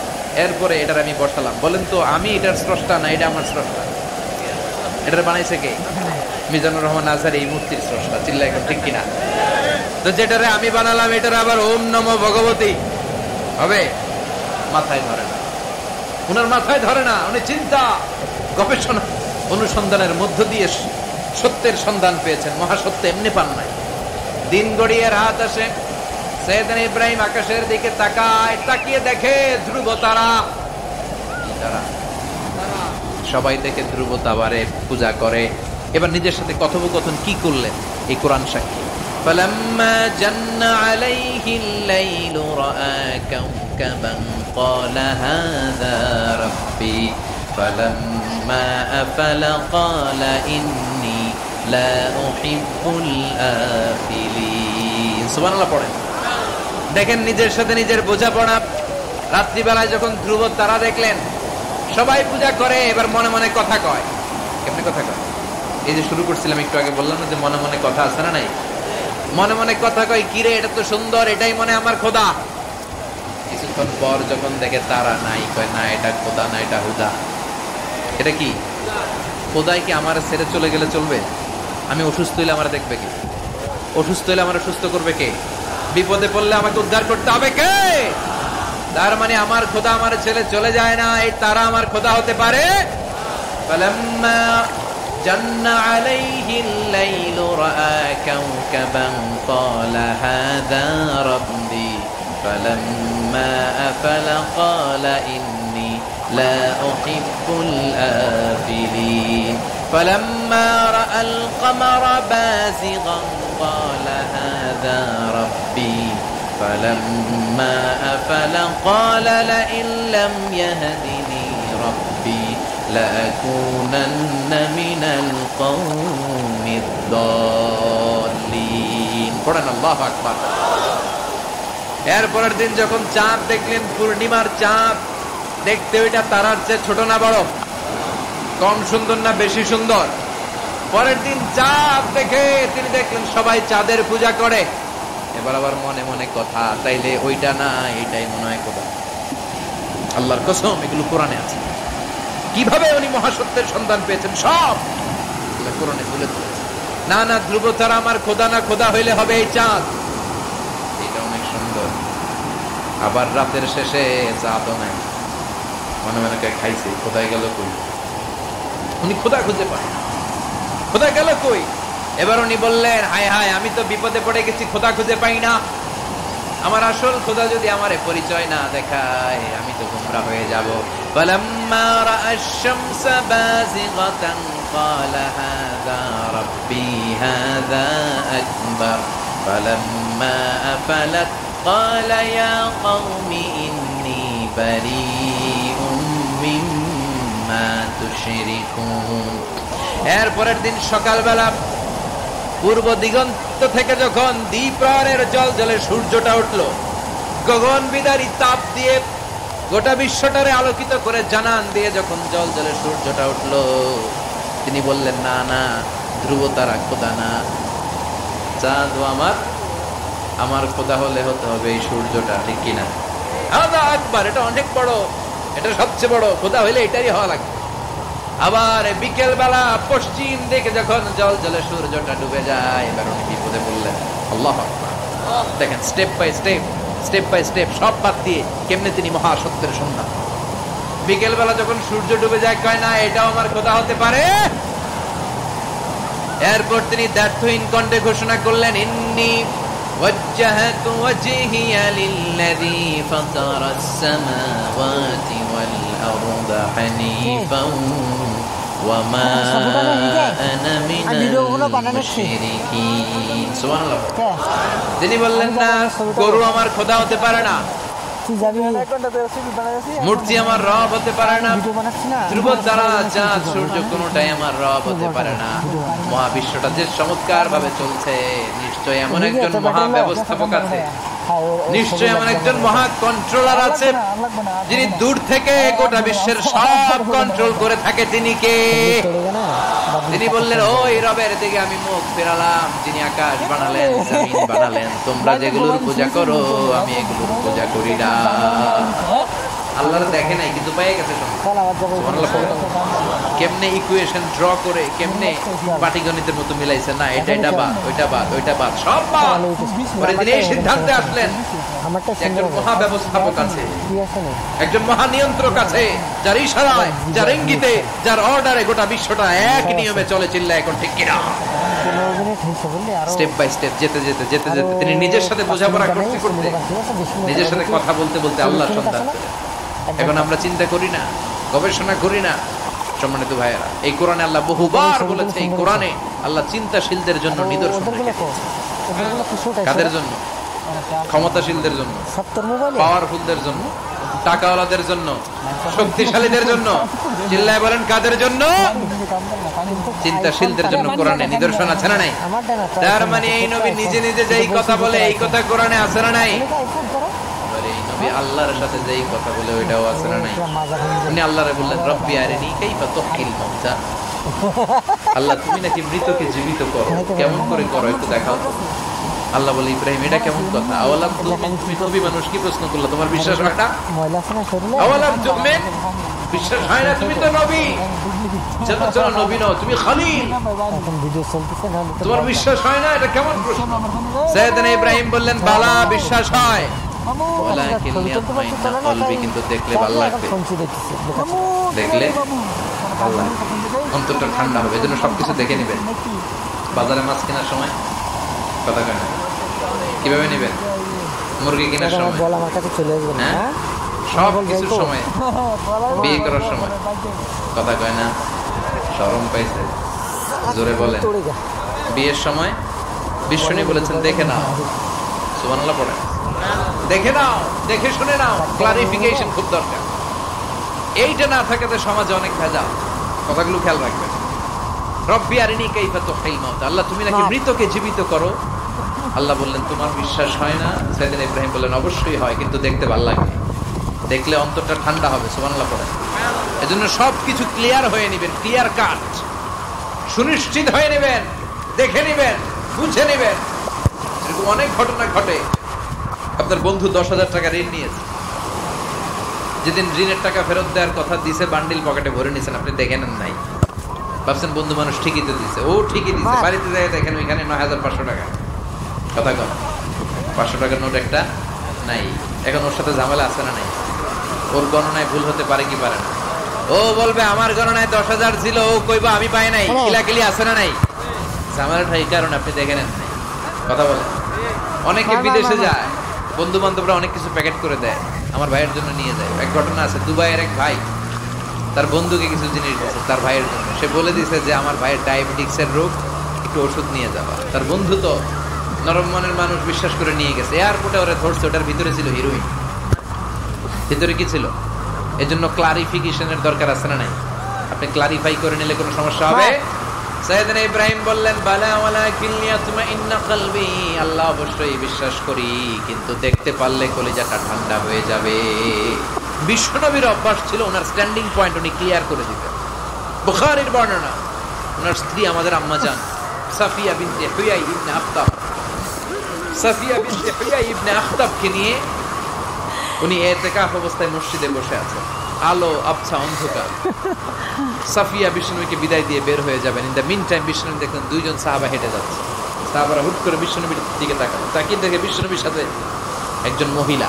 এরপরে এটার আমি বসালাম। বলেন তো আমি এটার স্রষ্টা না এটা আমার স্রষ্টা? এটার বানাইছে কে? মিজানুর রহমান আজহারি এই মূর্তির স্রষ্টা। চিল্লা এখন ঠিক কিনা? তো যেটারে আমি বানালাম এটার আবার ওম নমঃ ভগবতী হবে? মাথায় ধরে না, উনার মাথায় ধরে না। উনি চিন্তা, গবেষণা, অনুসন্ধানের মধ্য দিয়ে সত্যের সন্ধান পেয়েছেন। মহাসত্য এমনি পান নাই। দিন গড়িয়ে রাত আসে, সাইয়েদনা ইব্রাহিম আকাশের দিকে তাকায়, তাকিয়ে দেখে ধ্রুব তারা। সবাই দেখে ধ্রুব তারারে পূজা করে। এবার নিজের সাথে কথোপকথন কি করলেন এই কোরআন সাক্ষী। فلما جن عليه الليل رأى كوكبا قال هذا ربي فلما أفل قال إني لا أحب الآفلين। সুবহানাল্লাহ পড়েন। দেখেন নিজের সাথে নিজের বোঝাপড়া। রাত্রিবেলায় যখন ধ্রুব তারা দেখলেন, সবাই পূজা করে, এবার মনে মনে কথা কয়। কেমনে কথা কয়? এই যে শুরু করছিলাম একটু আগে, বললাম না যে মনে মনে কথা আছে না নাই? মনে মনে কথা কয়, কিরে এটা তো সুন্দর, এটাই মনে আমার খোদা। কিছুক্ষণ পর যখন দেখে তারা নাই, কয় না এটা খোদা না, এটা হুদা। এটা কি খোদাই? কি আমার ছেড়ে চলে গেলে চলবে? আমি অসুস্থ হইলে আমার দেখবে কে? অসুস্থ হইলে আমার সুস্থ করবে কে? বিপদে পড়লে আমাকে উদ্ধার করতে হবে কে? তার মানে আমার খোদা আমার ছেলে চলে যায় না, এই তারা আমার খোদা হতে পারে? جن عليه الليل رأى كوكبا قال هذا ربي فلما أفل قال إني لا أحب الآفلين فلما رأى القمر بازغا قال هذا ربي فلما أفل قال لئن لم يهدني ربي لأكونن من القوم الضالين পড়েন আল্লাহু আকবার। এরপরের দিন যখন চাঁদ দেখলেন, পূর্ণিমার চাঁদ, দেখতে ওইটা তারার চেয়ে ছোট না বড়, কম সুন্দর না বেশি সুন্দর? পরের দিন চাঁদ দেখে তিনি দেখলেন সবাই চাঁদের পূজা করে। এবার আবার মনে মনে কথা, তাইলে ওইটা না এইটাই মনে হয় কথা। আল্লাহর কসম, এগুলো কোরআনে আছে। কিভাবে উনি মহাসত্যের সন্ধান পেয়েছেন সব আল্লাহ কোরআনে তুলে ধরেছে। না না, ধ্রুব তারা আমার খোদা না, খোদা হইলে হবে এই চাঁদ। এটা অনেক সুন্দর। আবার রাতের শেষে চাঁদও নাই, মনে মনে খাইছে, খোদাই গেল কই? উনি খোদা খুঁজে পান, খোদা গেল কই? এবার উনি বললেন, হায় হায়, আমি তো বিপদে পড়ে গেছি, খোদা খুঁজে পাই না। আমার আসল খোদা যদি আমারে পরিচয় না দেখায়, আমি তো গুমরা হয়ে যাব। ফালাম্মা রাআশ শামসা বাযিগাতান ক্বালা হাযা রাব্বি হাযা আকবার ফালাম্মা আফালাত ক্বালা ইয়া কওমি ইন্নী বারীউম মিম্মা তুশরিকুন। এরপরের দিন সকালবেলা পূর্ব দিগন্ত থেকে যখন দ্বিপ্রহরের জলজলে সূর্যটা উঠলো, গগন বিদারী তাপ দিয়ে গোটা বিশ্বটারে আলোকিত করে জানান দিয়ে যখন জলজলে সূর্যটা উঠলো, তিনি বললেন, না না, ধ্রুব তারা খোদা না, চাঁদ আমার খোদা হলে হতে হবে এই সূর্যটা, ঠিক কিনা? আল্লাহু আকবার, এটা অনেক বড়, এটা সবচেয়ে বড় খোদা হইলে এটাই হওয়া লাগবে। আবার বিকেল বেলা পশ্চিম দিকে যখন জল জলে সূর্যটা ডুবে যায়, এবার উনি বিপদে বললেন। আল্লাহু আকবার। দেখেন, স্টেপ বাই স্টেপ সব বাদ দিয়ে কেমনে তিনি মহাসত্যের সন্ধান। বিকেল বেলা যখন সূর্য ডুবে যায়, কয় না এটাও আমার খোদা হতে পারে। এরপর তিনি দ্ব্যর্থহীন কণ্ঠে ঘোষণা করলেন, ইন্নী ওয়াজ্জাহাতু ওয়াজহিয়া লিল্লাযী ফাতারাস সামাওয়াতি ওয়াল আরদা হানিফান ওয়া মা আনা মিনাল মুশরিকিন। সুবহানাল্লাহ। তিনি বললেন, না, গরু আমার খোদা হতে পারে না, মূর্তি আমার রব হতে পারে না, ধ্রুব তারা, চাঁদ, সূর্য কোনটাই আমার রব হতে পারে না। মহাবিশ্বটা যে চমৎকার ভাবে চলছে, নিশ্চয় এমন একজন মহা ব্যবস্থাপক আছে, নিশ্চয় এমন একজন মহা কন্ট্রোলার আছে, যিনি দূর থেকে গোটা বিশ্বের সব কন্ট্রোল করে থাকে। তিনি কে? তিনি বললেন, ওই রবের দিকে আমি মুখ ফেরালাম, যিনি আকাশ বানালেন, জমিন বানালেন। তোমরা যেগুলোর পূজা করো, আমি এগুলোর পূজা করি না। আল্লাহর দেখে নাই, কিন্তু পেয়ে গেছে। কেমনে ইকুয়েশন ড্র করে, কেমনে পাটিগণিতের মতো মিলাইছে, না এটা এটা বাদ, ওইটা বাদ, ওইটা বাদ, সব বাদ। পরে তিনি এই সিদ্ধান্তে আসলেন, একজন মহা ব্যবস্থাপক আছে, একজন মহা নিয়ন্ত্রক আছে, যার ইশারায়, যার ইঙ্গিতে, যার অর্ডারে গোটা বিশ্বটা এক নিয়মে চলে। চিল্লা এখন ঠিক কিনা? স্টেপ বাই স্টেপ যেতে যেতে যেতে যেতে তিনি নিজের সাথে বোঝাপড়া করতে করতে, নিজের সাথে কথা বলতে বলতে আল্লাহর সন্ধান। এখন আমরা চিন্তা করি না, গবেষণা করি না। সম্মানিত ভাইয়েরা, এই কোরআনে আল্লাহ বহুবার বলেছে, এই কোরআনে আল্লাহ চিন্তাশীলদের জন্য নিদর্শন রেখেছে। কাদের জন্য? ক্ষমতাশীলদের জন্য, পাওয়ারফুলদের জন্য, টাকাওয়ালাদের জন্য, শক্তিশালীদের জন্য। চিল্লায় বলেন, কাদের জন্য? চিন্তাশীলদের জন্য কোরআনে নিদর্শন আছে না নাই? তার মানে এই নবী নিজে নিজে যেই কথা বলে, এই কথা কোরআনে আছে না নাই? আল্লাহর সাথে যেই কথা বলে, ওইটাও আছে না নাই? উনি আল্লাহরে বললেন, রব্বি আরিনী কাইফা তুহয়িল মাউতা। আল্লাহ, তুমি নাকি মৃতকে জীবিত করো, কেমন করে করো একটু দেখাও। আল্লাহ বলে, ইব্রাহিম, এটা কেমন কথা? আওয়ালাম তুমিন, তুমি নবী মানুষ, কি প্রশ্ন করলা? তোমার বিশ্বাস হয় না? আওয়ালাম তুমিন, বিশ্বাস হয় না? তুমি তো নবী। চলো চলো, নবী নও, তুমি খলিল, তোমার বিশ্বাস হয় না? এটা কেমন প্রশ্ন? সাইয়েদনা ইব্রাহিম বললেন, বালা, বিশ্বাস হয়, কিন্তু দেখলে ভালো লাগবে, দেখলে ভালো লাগবে। অন্তরটা ঠান্ডা হবে। এজন্য সবকিছু দেখে নেবেন। বাজারে মাছ কেনার সময় কথা কেন কিভাবে নেবেন, মুরগি কেনার সময়, হ্যাঁ সব কিছুর সময়, বিয়ে করার সময় কথা কয় না, শরম পাইছে জোরে বলেন। বিয়ের সময় বিশ্বনী বলেছেন দেখে নাও, সুবহানাল্লাহ পড়ে, দেখে নাও, দেখে শুনে নাও, ক্লারিফিকেশন খুব দরকার। এইটা না থাকাতে সমাজে অনেক ভেজাল। কথাগুলো খেয়াল রাখবেন। রব্বি আরিনি কাইফা তুহিল মাউত, আল্লাহ তুমি নাকি মৃতকে জীবিত করো। আল্লাহ বললেন তোমার বিশ্বাস হয় না? সাইয়েদনা ইব্রাহিম বললেন অবশ্যই হয়, কিন্তু দেখতে ভালো লাগে, দেখলে অন্তরটা ঠান্ডা হবে। সুবহানাল্লাহ পড়ে। এজন্য সবকিছু ক্লিয়ার হয়ে নেবেন, ক্লিয়ার কাট, সুনিশ্চিত হয়ে নেবেন, দেখে নেবেন, বুঝে নেবেন। এরকম অনেক ঘটনা ঘটে। আপনার বন্ধু 10,000 টাকা ঋণ নিয়েছে, যেদিন ঋণের টাকা ফেরত দেওয়ার কথা দিছে বান্ডিল পকেটে ভরে নিয়েছেন, আপনি দেখে নেন নাই, ভাবছেন বন্ধু মানুষ ঠিকই তো দিছে। ও ঠিকই দিছে, বাড়িতে যাই দেখেন ওইখানে 9,500 টাকা। কথা কম, 500 টাকার নোট একটা নাই। এখন ওর সাথে ঝামেলা আছে না নাই? ওর গণনায় ভুল হতে পারে কি পারে না? ও বলবে আমার গণনায় 10,000 ছিল, ও কইবা আমি পাই নাই, কিলাকিলি আছে না নাই? ঝামেলাটা এই কারণে আপনি দেখে নেন। কথা বলে অনেকে বিদেশে যায়, বন্ধু বান্ধবরা অনেক কিছু প্যাকেট করে দেয়, আমার ভাইয়ের জন্য নিয়ে যায়। এক ঘটনা আছে, দুবাইয়ের এক ভাই তার বন্ধুকে কিছু জিনিস দিয়েছে তার ভাইয়ের জন্য। সে বলে দিয়েছে যে আমার ভাইয়ের ডায়াবেটিক্সের রোগ, একটু ওষুধ নিয়ে যাওয়া। তার বন্ধু তো নরম মনের মানুষ, বিশ্বাস করে নিয়ে গেছে। এয়ারপোর্টে ওরা ধরছে, ওটার ভিতরে ছিল হিরোইন। ভিতরে কি ছিল? এজন্য ক্লারিফিকেশনের দরকার আছে না নাই? আপনি ক্লারিফাই করে নিলে কোনো সমস্যা হবে? সাইয়েদনা ইব্রাহিম বললেন বালা ওয়ালাকিন লিয়াতমাইন্না কলবি, আল্লাহ অবশ্যই বিশ্বাস করি, কিন্তু দেখতে পারলে কলিজাটা ঠান্ডা হয়ে যাবে। বিশ্বনবীর অভ্যাস ছিল ওনার স্ট্যান্ডিং পয়েন্ট উনি ক্লিয়ার করে দিতেন। বুখারীর বর্ণনা, ওনার স্ত্রী আমাদের আম্মা জান সাফিয়া বিনতে হুয়াই ইবনে আখতাব, সাফিয়া বিনতে হুয়াই ইবনে আখতাবকে নিয়ে উনি ইতিকাফ অবস্থায় মসজিদে বসে আছেন। আলো আবছা অন্ধকার। সাফিয়া বিষ্ণুকে বিদায় দিয়ে বের হয়ে যাবেন। In the mean time Vishnu দেখলেন দুইজন সাহাবা হেঁটে যাচ্ছে। সাহাবারা হুট করে বিষ্ণুবীর দিকে তাকালো, তাকিয়ে দেখে বিষ্ণুবীর সাথে একজন মহিলা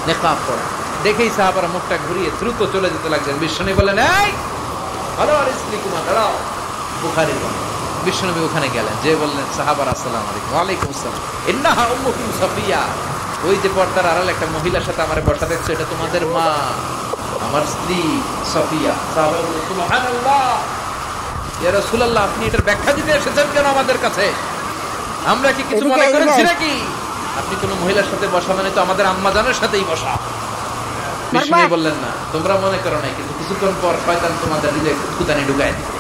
নেকাব পরা। দেখেই সাহাবারা মুখটা ঘুরিয়ে দ্রুত চলে যেতে লাগলেন। বিষ্ণু বললেন এই ভালো আর স্ত্রী কুমার দাঁড়াও। বুখারী বিষ্ণুবী ওখানে গেলেন, যে বললেন সাহাবারা আসসালামু আলাইকুম। ওয়ালাইকুম আসসালাম। ইন্নাহা উম্মুকুম সাফিয়া, ওই যে পর্দার আড়ালে একটা মহিলার সাথে আমার বসা দেখছো, এটা তোমাদের মা, আমার স্ত্রী সাফিয়া। সাহাবা বললেন সুবহানাল্লাহ, ইয়া রাসূলুল্লাহ আপনি এটার ব্যাখ্যা দিতে এসেছেন কেন আমাদের কাছে? আমরা কি কিছু মনে করেছি নাকি? আপনি কোন মহিলার সাথে বসা মানে তো আমাদের আম্মা জানের সাথেই বসা। বিষ্ণু বললেন না তোমরা মনে করো নাই, কিন্তু কিছুক্ষণ পর শয়তান তোমাদের হৃদয়ে খুদানি ঢুকায় দিবে।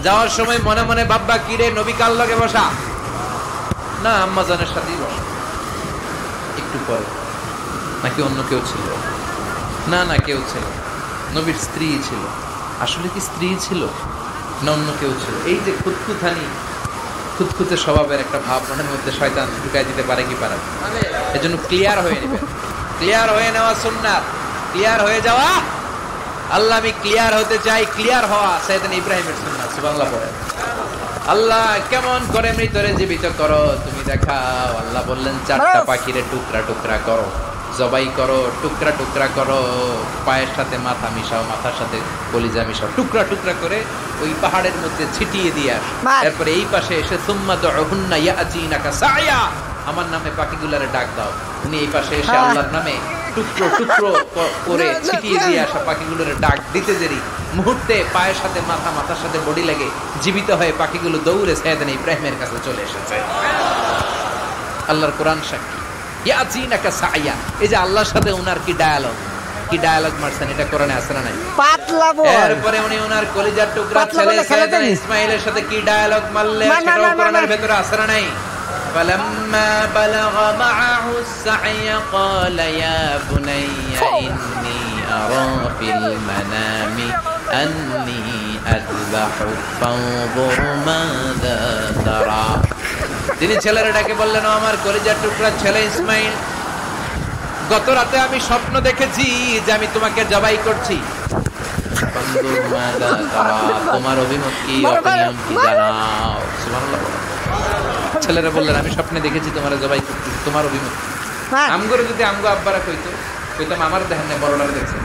যাওয়ার সময় মনে মনে বাব্বা কি রে, নবী কার লগে বসা? না আম্মা জানের সাথেই বসা। একটু পরে নাকি অন্য কেউ ছিল? না না কেউ ছিল, নবীর স্ত্রী ছিল। আসলে কি স্ত্রী ছিল না অন্য কেউ ছিল? এই যে খুঁতখুঁতানি, খুঁতখুঁতে স্বভাবের একটা ভাব মনের মধ্যে শয়তান ঢুকাই দিতে পারে কি পারে? এজন্য ক্লিয়ার হয়ে নেবেন। ক্লিয়ার হয়ে নেওয়া সুন্নাত, ক্লিয়ার হয়ে যাওয়া। আল্লাহ আমি ক্লিয়ার হতে চাই, ক্লিয়ার হওয়া সাইয়েদনা ইব্রাহিমের সুন্নাত। সুবহানাল্লাহ পড়ে। আল্লাহ কেমন করে মৃতরে জীবিত করো তুমি দেখাও। আল্লাহ বললেন 4টা পাখিরে টুকরা টুকরা করো, জবাই করো, টুকরা টুকরা করো, পায়ের সাথে মাথা মিশাও, মাথার সাথে কলিজা মিশাও, টুকরা টুকরা করে ওই পাহাড়ের মধ্যে ছিটিয়ে দিয়ে আস। তারপরে এই পাশে এসে সুম্মা দুহুন্না ইয়াতিনাকা সায়া, আমার নামে পাখিগুলারে ডাক দাও। উনি এই পাশে এসে আল্লাহর নামে টুকরো টুকরো করে ছিটিয়ে দিয়ে আসা পাখিগুলোরে ডাক দিতে দেরি মুহূর্তে পায়ের সাথে মাথা, মাথার সাথে বডি লাগে জীবিত হয়ে পাখিগুলো দৌড়ে সাইয়েদনা ইব্রাহিমের কাছে চলে এসেছে। আল্লাহর কোরআন সাক্ষী। ইয়াতিনাকা সায়া, এই যে আল্লাহর সাথে উনার কি ডায়ালগ মারছেন, এটা কোরআনে আছে না নাই? পাতলা বল। এরপরে উনি উনার কলিজার টুকরা ছেলে সাইয়েদনা ইসমাঈলের সাথে কি ডায়ালগ মারলেন, সেটাও কোরআনের ভিতরে আছে না নাই? فلما بلغ معه السعي قال يا بني إني أرى في المنام أني أذبحك فانظر ماذا ترى। তিনি ছেলের ডাকে বললেন আমার কলিজার টুকরা ছেলে ইসমাইল, গত রাতে আমি স্বপ্ন দেখেছি যে আমি তোমাকে জবাই করছি। ফানজুর মাযা তারা, তোমার অভিমত কি, অপিনিয়ন কি জানাও। সুবহানাল্লাহ। ছেলেরা বললেন আমি স্বপ্নে দেখেছি তোমার জবাই করতে, তোমার অভিমত। আমগরে যদি আমগো আব্বারা কইতাম আমার দেখেন না, বড়রা দেখছে।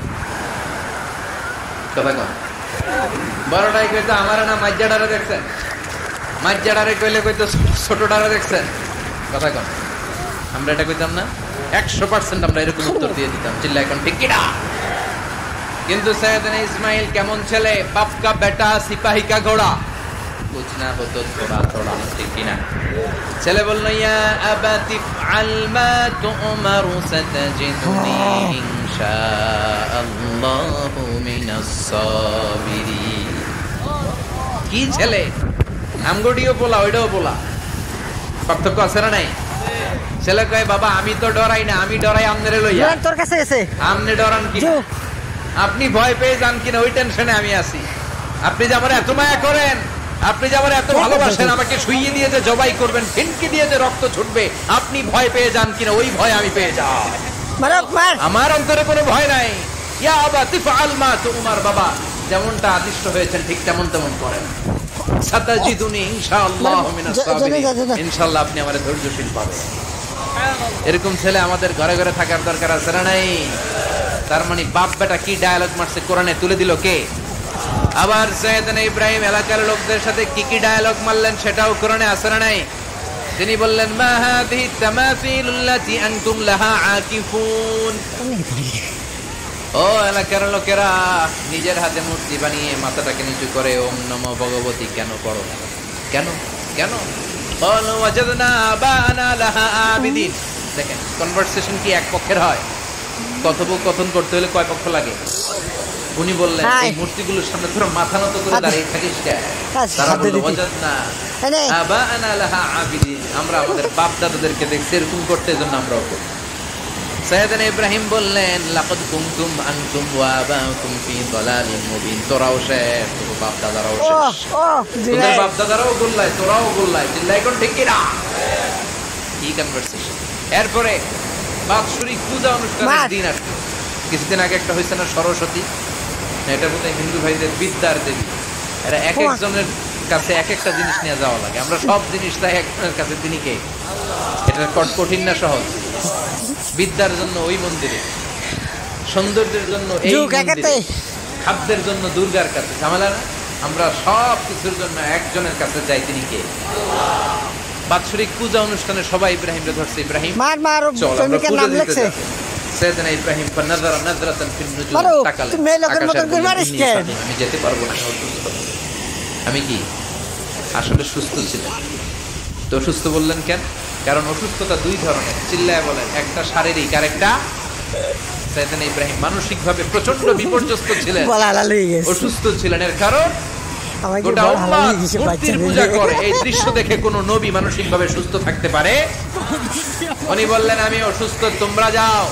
কথা কম বড়টাই কইতো আমার না মাজ্জাডারে দেখছেন, মাজ্জাডারে কইলে কইতো ছোটটারে দেখছেন। কথা কন, আমরা এটা কইতাম না? 100% আমরা এরকম উত্তর দিয়ে দিতাম, চিল্লা এখন ঠিক কিনা? কিন্তু সৈয়দনা ইসমাইল কেমন ছেলে, বাপ কা বেটা সিপাহী কা ঘোড়া, কুছ না হতো থোড়া থোড়া, ঠিক কিনা? ছেলে বলল ইয়া আবাতি ফাল মা তুমারু সাতাজিদুনি ইনশাআল্লাহু মিনাস সাবিরিন। কি ছেলে, আমগডিও বলা ওইটাও বলা, পার্থক্য আছে না নাই? ছেলে কয় বাবা আমি তো ডরাই না, আমি ডরাই আমনেরে লইয়া। তোর কাছে এসে আমনে ডরান কি? আপনি ভয় পেয়ে যান কিনা ওই টেনশনে আমি আছি। আপনি যে আমার এত মায়া করেন, আপনি যে আমার এত ভালোবাসেন, আমাকে শুইয়ে দিয়ে যে জবাই করবেন, ফিনকি দিয়ে যে রক্ত ছুটবে, আপনি ভয় পেয়ে যান কিনা ওই ভয় আমি পেয়ে যাই। আমার অন্তরে কোনো ভয় নাই। ইয়া আবাতি ফাআল মা তুমার, বাবা যেমনটা আদিষ্ট হয়েছেন ঠিক তেমন তেমন করেন। সাতাজিদুনি ইনশাআল্লাহু মিনাস সাবিরিন, ইনশাআল্লাহ আপনি আমারে ধৈর্যশীল পাবেন। এরকম ছেলে আমাদের ঘরে ঘরে থাকার দরকার আছে না নাই? তার মানে বাপ বেটা কি ডায়ালগ মারছে কোরআনে তুলে দিল কে? আবার সৈয়দনা ইব্রাহিম এলাকার লোকদের সাথে কি কি ডায়ালগ মারলেন সেটাও কোরআনে আছে না নাই? তিনি বললেন মা হাযিহি তামাসিলুল্লাতী আনতুম লাহা আকিফুন। ও এলাকার লোকেরা, নিজের হাতে মূর্তি বানিয়ে মাথাটাকে নিচু করে ওম নমো ভগবতী কেন পড়ো? কেন কেন? ক্বালু ওয়াজাদনা আবানা লাহা আবিদিন। দেখেন কনভারসেশন কি এক পক্ষের হয়? কথোপকথন করতে হলে কয় পক্ষ লাগে? উনি বললেন এই মূর্তিগুলোর সামনে তোরা মাথা নত করে দাঁড়িয়ে থাকিস কেন? তারা বলল ওয়াজাদনা আবানা লাহা আবিদিন, আমরা আমাদের বাপ দাদাদেরকে দেখছি এরকম করতে, এজন্য আমরাও করি। সৈয়দনা ইব্রাহিম বললেন লাকাদ কুনতুম আনতুম ওয়া আবাউকুম ফি দালালিন মুবিন, তোরাও শেষ, তোর বাপ দাদারাও শেষ, তোদের বাপ দাদারাও গোল্লায়, তোরাও গোল্লায়, চিল্লাই কোন ঠিক কিনা? কি কনভারসেশন। এরপরে বাৎসরিক পূজা অনুষ্ঠানের দিন আসছে, কিছুদিন আগে একটা হয়েছে না সরস্বতী, এটা বোধহয় হিন্দু ভাইদের বিদ্যার দেবী। এরা এক একজনের কাছে এক একটা জিনিস নিয়ে যাওয়া লাগে, আমরা সব জিনিস তাই একজনের কাছে, তিনি কে? এটা কঠিন না সহজ? বিদ্যার জন্য ওই মন্দিরে, সৌন্দর্যের জন্য এই মন্দিরে, খাদ্যের জন্য দুর্গার কাছে, ঝামেলা না? আমরা সব কিছুর জন্য একজনের কাছে যাই, তিনি কে? বাৎসরিক পূজা অনুষ্ঠানে সবাই ইব্রাহিমকে ধরছে, ইব্রাহিম চল আমরা পূজা দিতে যাব। সৈয়দনা ইব্রাহিম ফানাযারা নাযরাতান ফিন নুজুম, তাকালেন আকাশের দিকে, আমি যেতে পারবো না, আমি কি আসলে সুস্থ ছিলেন? তো অসুস্থ বললেন কেন? কারণ অসুস্থতা দুই ধরনের, চিল্লায় বলেন, একটা শারীরিক আর একটা। সৈয়দনা ইব্রাহিম মানসিকভাবে প্রচন্ড বিপর্যস্ত ছিলেন, অসুস্থ ছিলেন। এর কারণ গোটা উম্মাহ মূর্তির পূজা করে, এই দৃশ্য দেখে কোন নবী মানসিকভাবে সুস্থ থাকতে পারে? উনি বললেন আমি অসুস্থ, তোমরা যাও।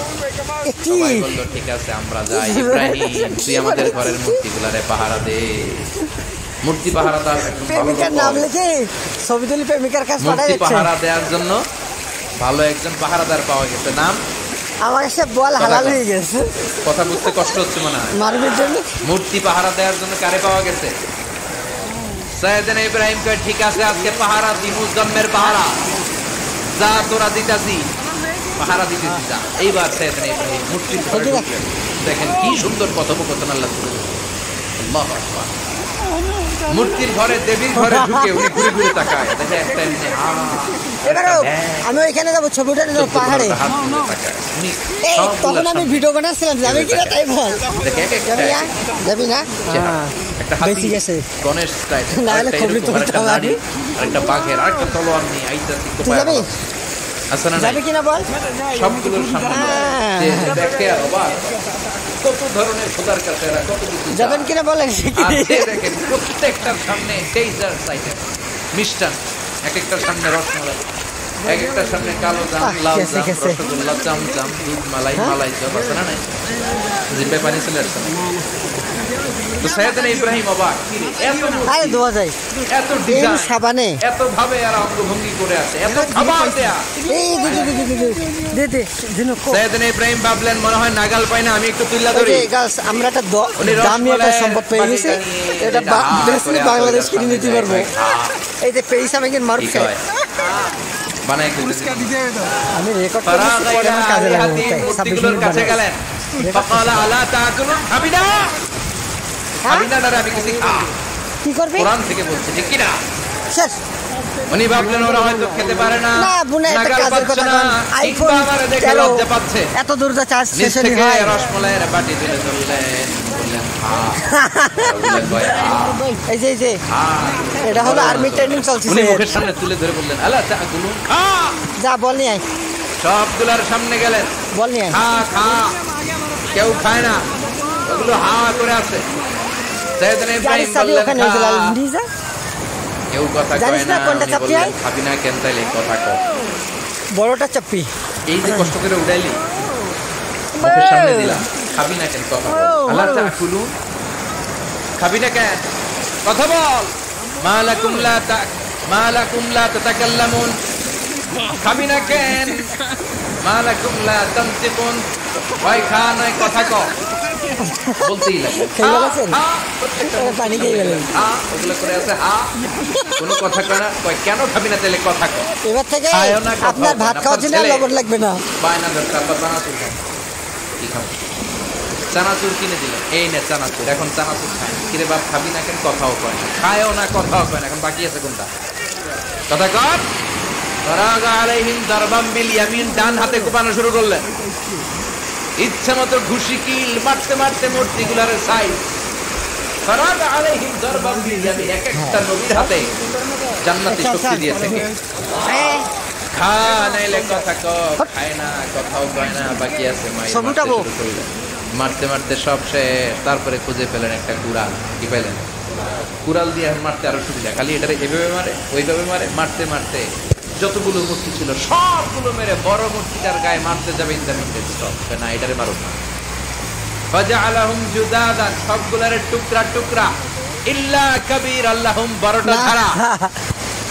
সবাই বলল ঠিক আছে আমরা যাই। ইব্রাহিম তুই আমাদের ঘরের মূর্তিগুলারে পাহারা দে। মূর্তি পাহারাদার মূর্তি পাহারা দেওয়ার জন্য ভালো একজন পাহারাদার পাওয়া গেছে, নাম আমার কাছে বল হালাল হয়ে গেছে। কথা বুঝতে কষ্ট হচ্ছে মনে হয়। মূর্তি পাহারা দেওয়ার জন্য কারে পাওয়া গেছে? সৈয়দনা ইব্রাহিম কয় ঠিক আছে আজকে পাহারা দিমু, জন্মের পাহারা, যা তোরা দিতাছি পাহারা দিতেছি যা। এইবার সৈয়দনা ইব্রাহিম মূর্তির ঘরে ঢুকলেন। দেখেন কি সুন্দর কথোপকথন আল্লাহ সুবহানাহু ওয়া তাআলা। আল্লাহু আকবার। মূর্তির ঘরে, দেবীর ঘরে ঢুকে উনি ঘুরে ঘুরে তাকায়, দেখে একটা এমনি আমি ওইখানে যাবো ছবি উঠে নেবো পাহাড়ে। তখন আমি ভিডিও বানাচ্ছিলাম, যাবে কিনা তাই বল। যাবি না? একটা হাতি গণেশ স্টাইল, একটা বাঘের, আরেকটা তলোয়ার নিয়ে আইতাছি। আচ্ছা না যাবে কিনা বল। সবগুলোর সামনে দেখে অবাক, কত ধরনের খোদার কাছে এরা কত কিছু যাবেন কিনা বলেন। দেখেন প্রত্যেকটার সামনে ডেজার্ট আইটেম, মিষ্টান, এক একটার সামনে রসমালাই, এক একটার সামনে কালো জাম, লাল জাম, রসগোল্লা, চামচাম, দুধ মালাই, মালাই চপ, আছে না নাই? জিব্বে পানি চলে আসছে না? তো সৈয়দনা ইব্রাহিম অবাক, এত ডিজাইন, সাবানে এত ভাবে এরা অঙ্গভঙ্গি করে আছে, এত খাবার দেয়া। সৈয়দনা ইব্রাহিম ভাবলেন মনে হয় নাগাল পাই না, আমি একটু তুল্লা ধরি। আমরা একটা দামি একটা সম্পদ পেয়ে গেছি, এটা বাংলাদেশ কিনে নিতে পারবো। এই যে পেয়েছি আমি কিন্তু মার খাই বানাই আমি রেকর্ড করে আমার কাজে লাগাবো। মূর্তিগুলোর কাছে গেলেন, ফাকালা আলা তাকুলুন, খাবি না? খাবি না ডারে আমি কিছু খা। কি করবি? কোরআন থেকে বলছে ঠিক কি না? শেষ। উনি ভাবলেন ওরা হয়তো খেতে পারে না, না বুনে একটা নাগাল কাজের পাচ্ছে কথা না, বল। আইফোন কিংবা আমারে দেখে 13 লজ্জা পাচ্ছে। এত দূর যা চার্জ নিচ সেশনই থেকে হয়। রসমলাইয়ের বাটি তুলে ধরলেন, বললেন বললেন ভাই এই যে এটা হলো আর্মি ট্রেনিং চলছে। উনি মুখের সামনে তুলে ধরে বললেন আলা চা গুলুন খা। যা বল নিয়ে আয়, সবগুলার সামনে গেলেন, বল নিয়ে আয়। খা খা। কেউ খায় না, ওগুলো হা করে আছে। সাইয়েদনা ইব্রাহিম গাড়ির চাবি বললেন ওখানে খা। আছে, লাল নিয়ে যা। কেউ কথা জানিস কয় না না, কোনটা উনি চাপি বললেন হয়? খাবি না কেন তাইলে কথা কও। বড়টা চাপি। এই যে কষ্ট করে উড়াইলি, মুখের সামনে দিলাম, খাবি না কেন কথা বল। আলা চা গুলুন, খাবি না কেন কথা বল। মালাকুম লা তাতাকাল্লামুন, খাবি না কেন। মালাকুম লা তানতিকুন, ভাই খা নয় কথা ক। বলতেই লাগে খেয়ে গেলেন? পানি খেয়ে গেলেন। ওগুলো করে আছে হা, কোনো কথা কয় না। কয় কেন খাবি না তাহলে কথা ক। এবার থেকে খায়ও না, কথাও আপনার কয় ভাত না। খাওয়ার জন্য আর ছেলে লবণ লাগবে না। বায়না দরকার বা চানাচুর খাও। কি খাবো? চানাচুর কিনে দিল, এই নে চানাচুর। এখন চানাচুর খায়। কিরে বাপ খাবি না কেন কথাও কয় না, খায়ও না কথাও কয় না। এখন বাকি আছে কোনটা? কথা কর। ফারাগা আলাইহিম দারবাম বিল ইয়ামিন, ডান হাতে কোপানো শুরু করলেন। ইচ্ছা মতো ঘুষি কিল মারতে মারতে মূর্তিগুলার সাইজ। ফারাগা আলাইহিম দারবাম বিল ইয়ামিন, এক একটা নবীর হাতে জান্নাতি শক্তি দিয়েছে কে? খা নাইলে কথা ক। খায় না, কথাও কয় না, বাকি আছে মাই। মারতে মারতে সব শেষ। তারপরে খুঁজে পেলেন একটা কুড়াল। কি পেলেন? কুড়াল দিয়ে মারতে আরো সুবিধা। খালি এটারে এভাবে মারে, ওইভাবে মারে। মারতে মারতে যতগুলো মূর্তি ছিল সবগুলো মেরে বড় মূর্তিটার গায়ে মারতে যাবে, ইন্টারমিডিয়েট স্টপ না, এটারে মারো না। ফাজআলাহুম জুদাদান, সবগুলারে টুকরা টুকরা। ইল্লা কাবীর আল্লাহুম, বড়টা ছাড়া।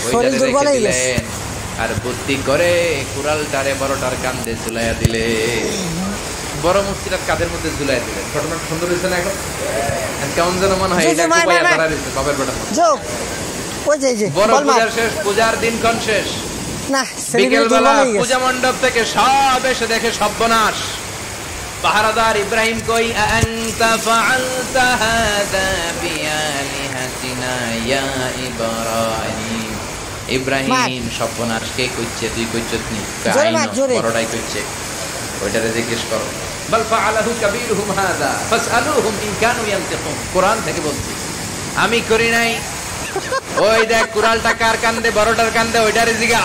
ওইটারে রেখে দিলেন। আর বুদ্ধি করে কুড়ালটারে বড়টার কাঁধে ঝুলাইয়া দিলে, বড় মূর্তিটার কাঁধের মধ্যে ঝুলাই দিলেন। ঘটনাটা সুন্দর হয়েছে না? এখন কেমন যেন মনে হয় এটা কুপাইয়া ধরা দিচ্ছে বাবার বেটা। বড় পূজার শেষ, পূজার দিনক্ষণ শেষ। বিকেলবেলা পূজা মণ্ডপ থেকে সব এসে দেখে সর্বনাশ। পাহারাদার ইব্রাহিম কই, আনতা ফাআলতা হাযা বিআলিহাতিনা ইয়া ইব্রাহিম। ইব্রাহিম সর্বনাশ কে কইছে? তুই কইছস নি? বড়টাই কইছে। ওইটারে জিজ্ঞেস করো। বাল ফাআলাহু কাবীরুহুম হাযা ফাসআলুহুম ইন কানু ইয়ানতিকুন। কোরআন থেকে বলছি, আমি করি নাই। ওই দেখ কুড়ালটা কার কান্দে, বড়টার কান্দে, ওইটারে জিগা।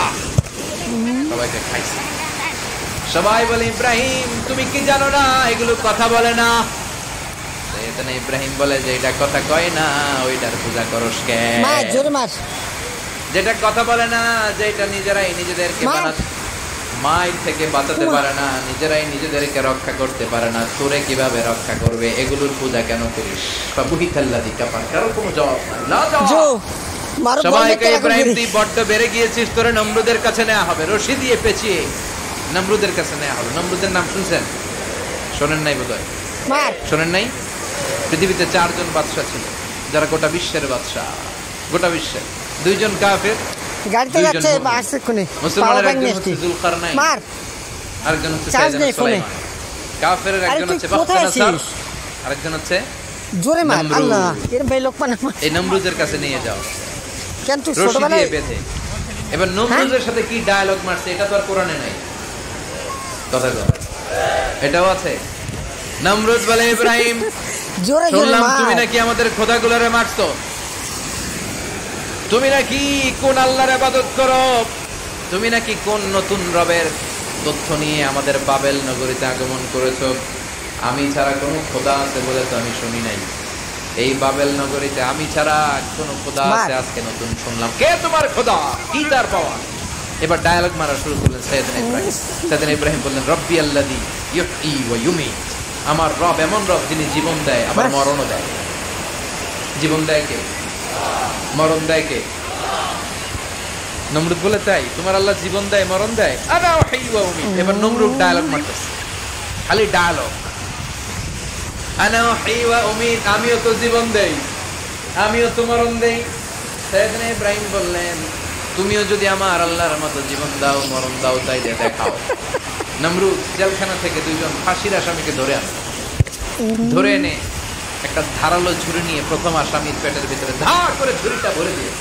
সবাইকে খাইছে। সবাই বলে ইব্রাহিম তুমি কি জানো না এগুলো কথা বলে না? সাইয়েদনা ইব্রাহিম বলে যে এটা কথা কয় না, ওইটার পূজা করস কেন? মার জোরে মার। যেটা কথা বলে না, যেটা নিজেরাই নিজেদেরকে বানাতে, মায়ের থেকে বাঁচাতে পারে না, নিজেরাই নিজেদেরকে রক্ষা করতে পারে না, তোরে কিভাবে রক্ষা করবে? এগুলোর পূজা কেন করিস? ফাবুহিতাল্লাযী কাফার, কারো কোনো জবাব নাই। না জবাব। সবাইকে ইব্রাহিম তুই বড্ড বেড়ে গিয়েছিস, তোরে নমরুদের কাছে নেওয়া হবে, রশি দিয়ে পেঁচিয়ে নমরুদের কাছে নেওয়া হবে। নমরুদের নাম শুনছেন? শোনেন নাই বোধহয়। শোনেন নাই? পৃথিবীতে 4 জন বাদশা ছিল, যারা গোটা বিশ্বের বাদশা। গোটা বিশ্বের 2 জন কাফের, গাড়িতে যাচ্ছে আসছে কোনে। মুসলমানের একজন হচ্ছে যুলকারনাইন, আরেকজন হচ্ছে সাইয়েদনা সুলাইমান। কাফেরের একজন হচ্ছে বাখতানাসার, আরেকজন হচ্ছে জোরে মার। আল্লাহ, এর ভাই লোকমান এই নমরুদের কাছে নিয়ে যাও। কেন তুই ছোটবেলায় বেঁধে। এবার নমরুদের সাথে কি ডায়ালগ মারছে এটা তো আর কোরআনে নাই। কথা কর, এটাও আছে। নমরুদ বলে ইব্রাহিম জোরে জোরে মার। তুমি নাকি আমাদের খোদাগুলোরে মারছো, তুমি নাকি কোন আল্লাহর ইবাদত করো, তুমি নাকি কোন নতুন রবের তথ্য নিয়ে আমাদের বাবেল নগরীতে আগমন করেছো। আমি ছাড়া কোনো খোদা আছে বলে তো আমি শুনি নাই। এই বাবেল নগরীতে আমি ছাড়া কোনো খোদা আছে আজকে নতুন শুনলাম। কে তোমার খোদা? কি তার পাওয়া? এবার ডায়ালগ মারা শুরু করলেন সাইয়েদনা ইব্রাহিম। সাইয়েদনা ইব্রাহিম বললেন, রব্বি আল্লাযী ইউহয়ী ওয়া ইউমীত। আমার রব এমন রব যিনি জীবন দেয় আবার মরণও দেয়। জীবন দেয় কে? মরণ দেয় কে? নমরুদ বলে তাই তোমার আল্লাহ জীবন দেয় মরণ দেয়? আনা উহয়ী ওয়া উমীত। এবার নমরুদ ডায়ালগ মারতেছে, খালি ডায়ালগ। আনা উহয়ী ওয়া উমীত, আমিও তো জীবন দেই, আমিও তো মরণ দেই। সাইয়েদনা ইব্রাহিম বললেন, তুমিও যদি আমার আল্লাহর মতো জীবন দাও মরণ দাও তাই দেখাও। নমরুদ জেলখানা থেকে 2 জন ফাঁসির আসামিকে ধরে আনে, ধরে এনে একটা ধারালো ছুরি নিয়ে প্রথম আসামির পেটের ভিতরে ধা করে ছুরিটা ভরে দিয়ে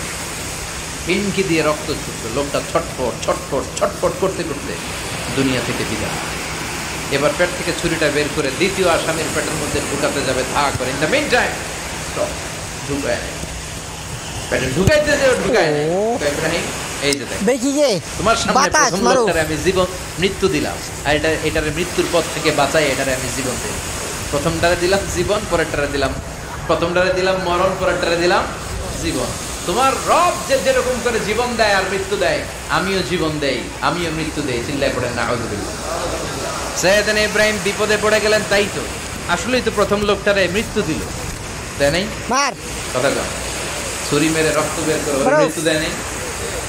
পিনকি দিয়ে রক্ত ছুটলো। লোকটা ছটফট ছটফট ছটফট করতে করতে দুনিয়া থেকে বিদায়। এবার পেট থেকে ছুরিটা বের করে দ্বিতীয় আসামির পেটের মধ্যে ঢুকাতে যাবে ধা করে। ইন দ্য মিন টাইম ঢুকায় পেটে ঢুকাইতে যে ঢুকায় ইব্রাহিম, এই যে তোমার সামনে প্রথম লোকটারে আমি জীবন মৃত্যু দিলাম, আর এটার মৃত্যুর পথ থেকে বাঁচাই, এটারে আমি জীবন দিই। প্রথমটারে দিলাম জীবন, পরেরটারে দিলাম, প্রথমটারে দিলাম মরণ, পরেরটারে দিলাম জীবন। তোমার রব যে যেরকম করে জীবন দেয় আর মৃত্যু দেয়, আমিও জীবন দেই, আমিও মৃত্যু দেই। চিল্লায় পড়ে নাউযুবিল্লাহ। সাইয়েদনা ইব্রাহিম বিপদে পড়ে গেলেন, তাই তো আসলেই তো প্রথম লোকটারে মৃত্যু দিল, তাই নাই? মার কথা কর, ছুরি মেরে রক্ত বের করে মৃত্যু দেয় নাই।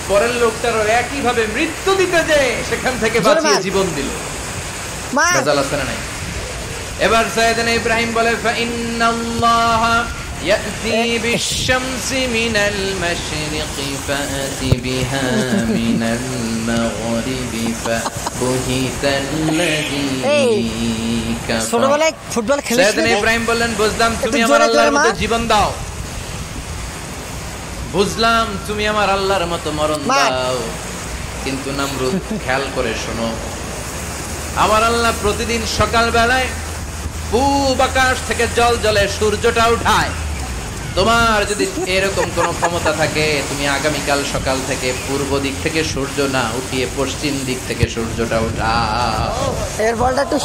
পরের লোকটারও একই ভাবে মৃত্যু দিতে যে সেখান থেকে বাঁচিয়ে জীবন দিল। ভেজাল আছে না নাই? এবার সাইয়েদনা ইব্রাহিম বলে ফাইন্নাল্লাহা ইয়াতি বিশ-শামসি মিনাল মাশরিকি ফাআতি বিহা মিনাল মাগরিবি ফাবুহিতাল্লাযী কাফার। ছোটবেলায় ফুটবল খেলেছিস? সাইয়েদনা ইব্রাহিম বললেন, বুঝলাম তুমি আমার আল্লাহর মতো জীবন দাও, বুঝলাম তুমি আমার আল্লাহর মতো মরণ দাও, কিন্তু নমরুদ খেয়াল করে শোনো, আমার আল্লাহ প্রতিদিন সকাল বেলায় পূব আকাশ থেকে জল জলে সূর্যটা উঠায়। তোমার যদি এরকম কোন ক্ষমতা থাকে, তুমি আগামীকাল সকাল থেকে পূর্ব দিক থেকে সূর্য না উঠিয়ে পশ্চিম দিক থেকে সূর্যটা উঠাও। এর বলটা একটু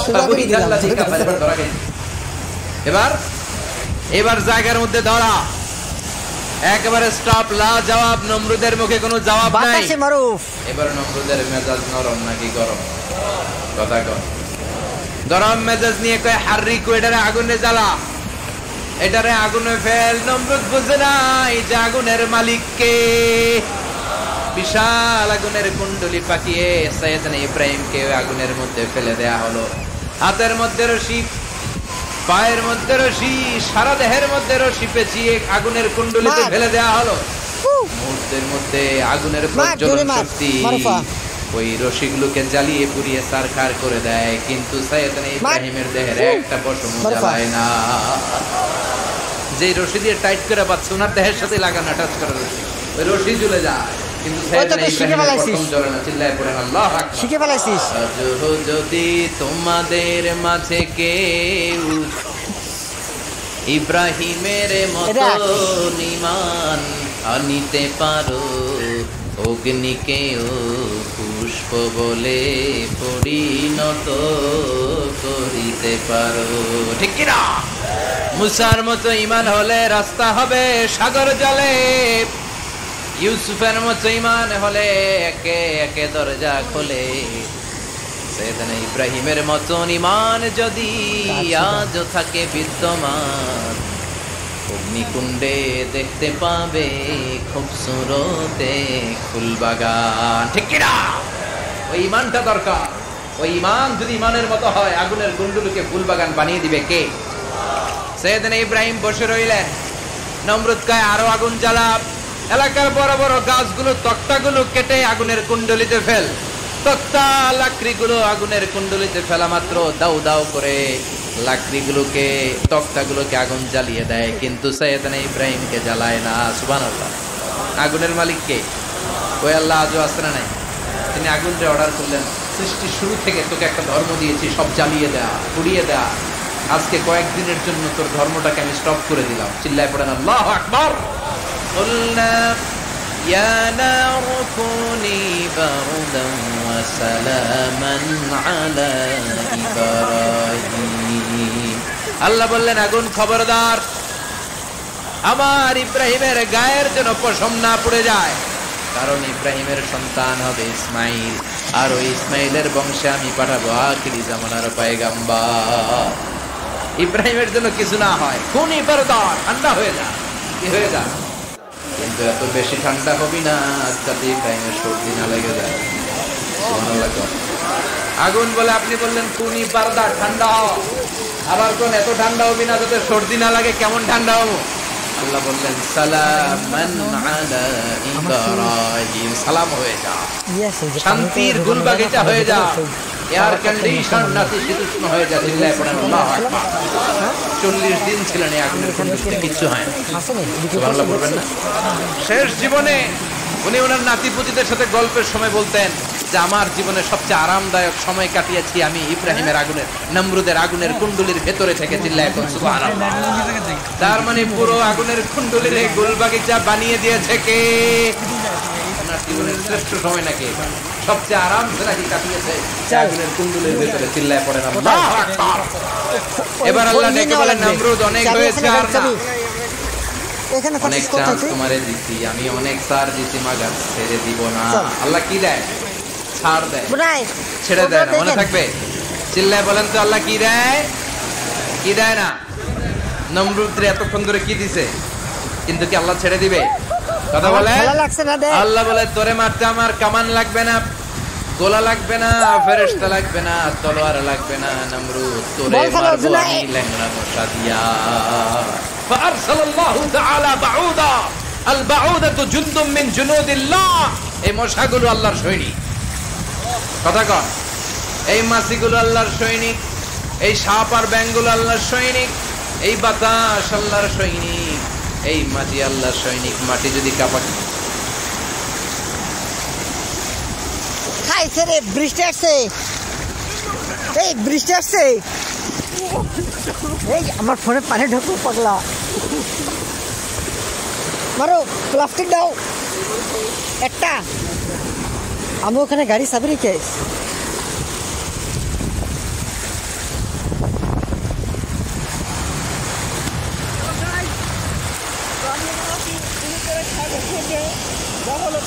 এবার জায়গার মধ্যে ধরা, একেবারে স্টপ, লা জবাব। নমরুদের মুখে কোনো জবাব নাই। এবার নমরুদের মেজাজ নরম নাকি গরম? কথা কর। গরম মেজাজ নিয়ে কয় হাররিকু, এটারে আগুনে জ্বালা, এটারে আগুনে ফেল। নমরুদ বুঝে নাই যে আগুনের মালিক কে। বিশাল আগুনের কুণ্ডলি পাকিয়ে সাইয়েদনা ইব্রাহিমকে আগুনের মধ্যে ফেলে দেয়া হলো। হাতের মধ্যে রশি, পায়ের মধ্যে রশি, সারা দেহের মধ্যে রশি পেঁচিয়ে আগুনের কুণ্ডলিতে ফেলে দেয়া হলো। মুহূর্তের মধ্যে আগুনের প্রজ্বলন শক্তি ওই রশিগুলোকে জ্বালিয়ে পুড়িয়ে সারখার করে দেয়, কিন্তু সাইয়েদনা ইব্রাহিমের দেহের একটা পশম জ্বালায় না। যে রশি দিয়ে টাইট করে পাচ্ছে, ওনার দেহের সাথে লাগানো টাচ করা রশি, ওই রশি জ্বলে যায়, কিন্তু সাইয়েদনা ইব্রাহিমের পশম জ্বলে না। চিল্লায় পড়ে আল্লাহু আকবার। শিখে ফেলাইছিস? যদি তোমাদের মাঝে কেউ ইব্রাহিমের মতো ঈমান আনিতে পারো, অগ্নিকেও পুষ্প বলে পরিণত করিতে পারো, ঠিক কি না? মুসার মতো ঈমান হলে রাস্তা হবে সাগর জলে, ইউসুফের মতো ঈমান হলে একে একে দরজা খোলে। সাইয়েদনা ইব্রাহিমের মতো ঈমান যদি আজ থাকে বিদ্যমান, অগ্নিকুণ্ডে দেখতে পাবে খুবসুরতে ফুলবাগান, ঠিক কি না? ওই ঈমানটা দরকার। ওই ঈমান যদি ঈমানের মতো হয়, আগুনের কুণ্ডলকে ফুলবাগান বানিয়ে দিবে কে? সাইয়েদনা ইব্রাহিম বসে রইলেন। নমরুদ কয় আরো আগুন জ্বালা, এলাকার বড় বড় গাছগুলো তক্তাগুলো কেটে আগুনের কুণ্ডলিতে ফেল। তক্তা লাকড়িগুলো আগুনের কুণ্ডলিতে ফেলা মাত্র দাউ দাউ করে লাকড়িগুলোকে, তক্তাগুলোকে আগুন জ্বালিয়ে দেয়, কিন্তু সাইয়েদনা ইব্রাহিমকে জ্বালায় না। সুবহানাল্লাহ। আগুনের মালিক কে? ওই আল্লাহ আজও আসরা নাই। তিনি আগুনটা অর্ডার করলেন, সৃষ্টির শুরু থেকে তোকে একটা ধর্ম দিয়েছি, সব জ্বালিয়ে দেয়া, পুড়িয়ে দেয়া, আজকে কয়েকদিনের জন্য তোর ধর্মটাকে আমি স্টপ করে দিলাম। চিল্লায় পড়েন আল্লাহু আকবার। কুলনা ইয়া নারু কুনি বারদান ওয়া সালামান আলা ইব্রাহিম। আল্লাহ বললেন, আগুন খবরদার, আমার ইব্রাহিমের গায়ের যেন পশম না পড়ে যায়, কারণ ইব্রাহিমের সন্তান হবে ইসমাইল, আর ওই ইসমাইলের বংশে আমি পাঠাবো আখিরি জামানার পয়গাম্বর। ইব্রাহিমের জন্য কিছু না হয়, খুনি বারদার, ঠান্ডা হয়ে যা, কি হয়ে যা, কিন্তু এত বেশি ঠান্ডা হবি না যাতে ইব্রাহিমের সর্দি না লেগে যায়। সুবহানাল্লাহ। আগুন বলে আপনি বললেন খুনি বারদার, ঠান্ডা হও, আবার কোন এত ঠান্ডা হবি না যাতে সর্দি না লাগে। কেমন ঠান্ডা হবো? আল্লাহ বললেন সালামান আলা ইব্রাহিম, সালাম হয়ে যা, শান্তির গুলবাগিচা হয়ে যা, এয়ার কন্ডিশন নাতিশীতোষ্ণ হয়ে যায়, চিল্লায় পড়েন আল্লাহু আকবার। 40 দিন ছিলেন এই আগুনের কুণ্ডুলিতে, কিচ্ছু হয় না। সুবহানাল্লাহ বলবেন না? শেষ জীবনে উনি ওনার নাতিপুতিদের সাথে গল্পের সময় বলতেন যে আমার জীবনে সবচেয়ে আরামদায়ক সময় কাটিয়েছি আমি ইব্রাহিমের আগুনের, নমরুদের আগুনের কুণ্ডুলির ভেতরে থেকে, চিল্লায় পড়েন সুবহানাল্লাহ। তার মানে পুরো আগুনের কুণ্ডুলির এই গোলবাগিচা বানিয়ে দিয়েছে কে? ওনার জীবনের শ্রেষ্ঠ সময় নাকি সবচেয়ে আরাম নাকি কাটিয়েছে আগুনের কুণ্ডুলির ভেতরে, চিল্লায় পড়েন আল্লাহু আকবার। এবার আল্লাহ ডেকে বলেন, নমরুদ অনেক হয়েছে, আর না, অনেক চান্স তোমারে দিছি আমি, অনেক সার দিছি, মাগার ছেড়ে দিব না। আল্লাহ কি দেয়? ছাড় দেয়, ছেড়ে দেয় না। মনে থাকবে, চিল্লায় বলেন তো আল্লাহ কি দেয়? কি দেয় না? নমরুদরে এতক্ষণ ধরে কি দিছে, কিন্তু কি আল্লাহ ছেড়ে দিবে? কথা বলে আল্লাহ বলে, তোরে মারতে আমার কামান লাগবে না, গোলা লাগবে না, ফেরেশতা লাগবে না, তলোয়ার লাগবে না, নমরুদ তোরে মারবো আমি ল্যাংড়া মশা দিয়া। ফারসালাল্লাহু তাআলা বাউদা, আল বাউদাতু জুনদুম মিন জুনুদিল্লাহ। এই মশাগুলো আল্লাহর সৈনিক। কথা কন, এই মাছিগুলো আল্লাহর সৈনিক, এই সাপ আর ব্যাঙগুলো আল্লাহর সৈনিক, এই বাতাস আল্লাহর সৈনিক, এই মাটি আল্লাহর সৈনিক। মাটি যদি কাঁপা, খাইছে রে, বৃষ্টি আসছে, এই বৃষ্টি আসছে, এই আমার ফোনে পানি ঢুকলো পাগলা, মারো প্লাস্টিক দাও একটা, আমি ওখানে গাড়ি চাবি রেখে বলো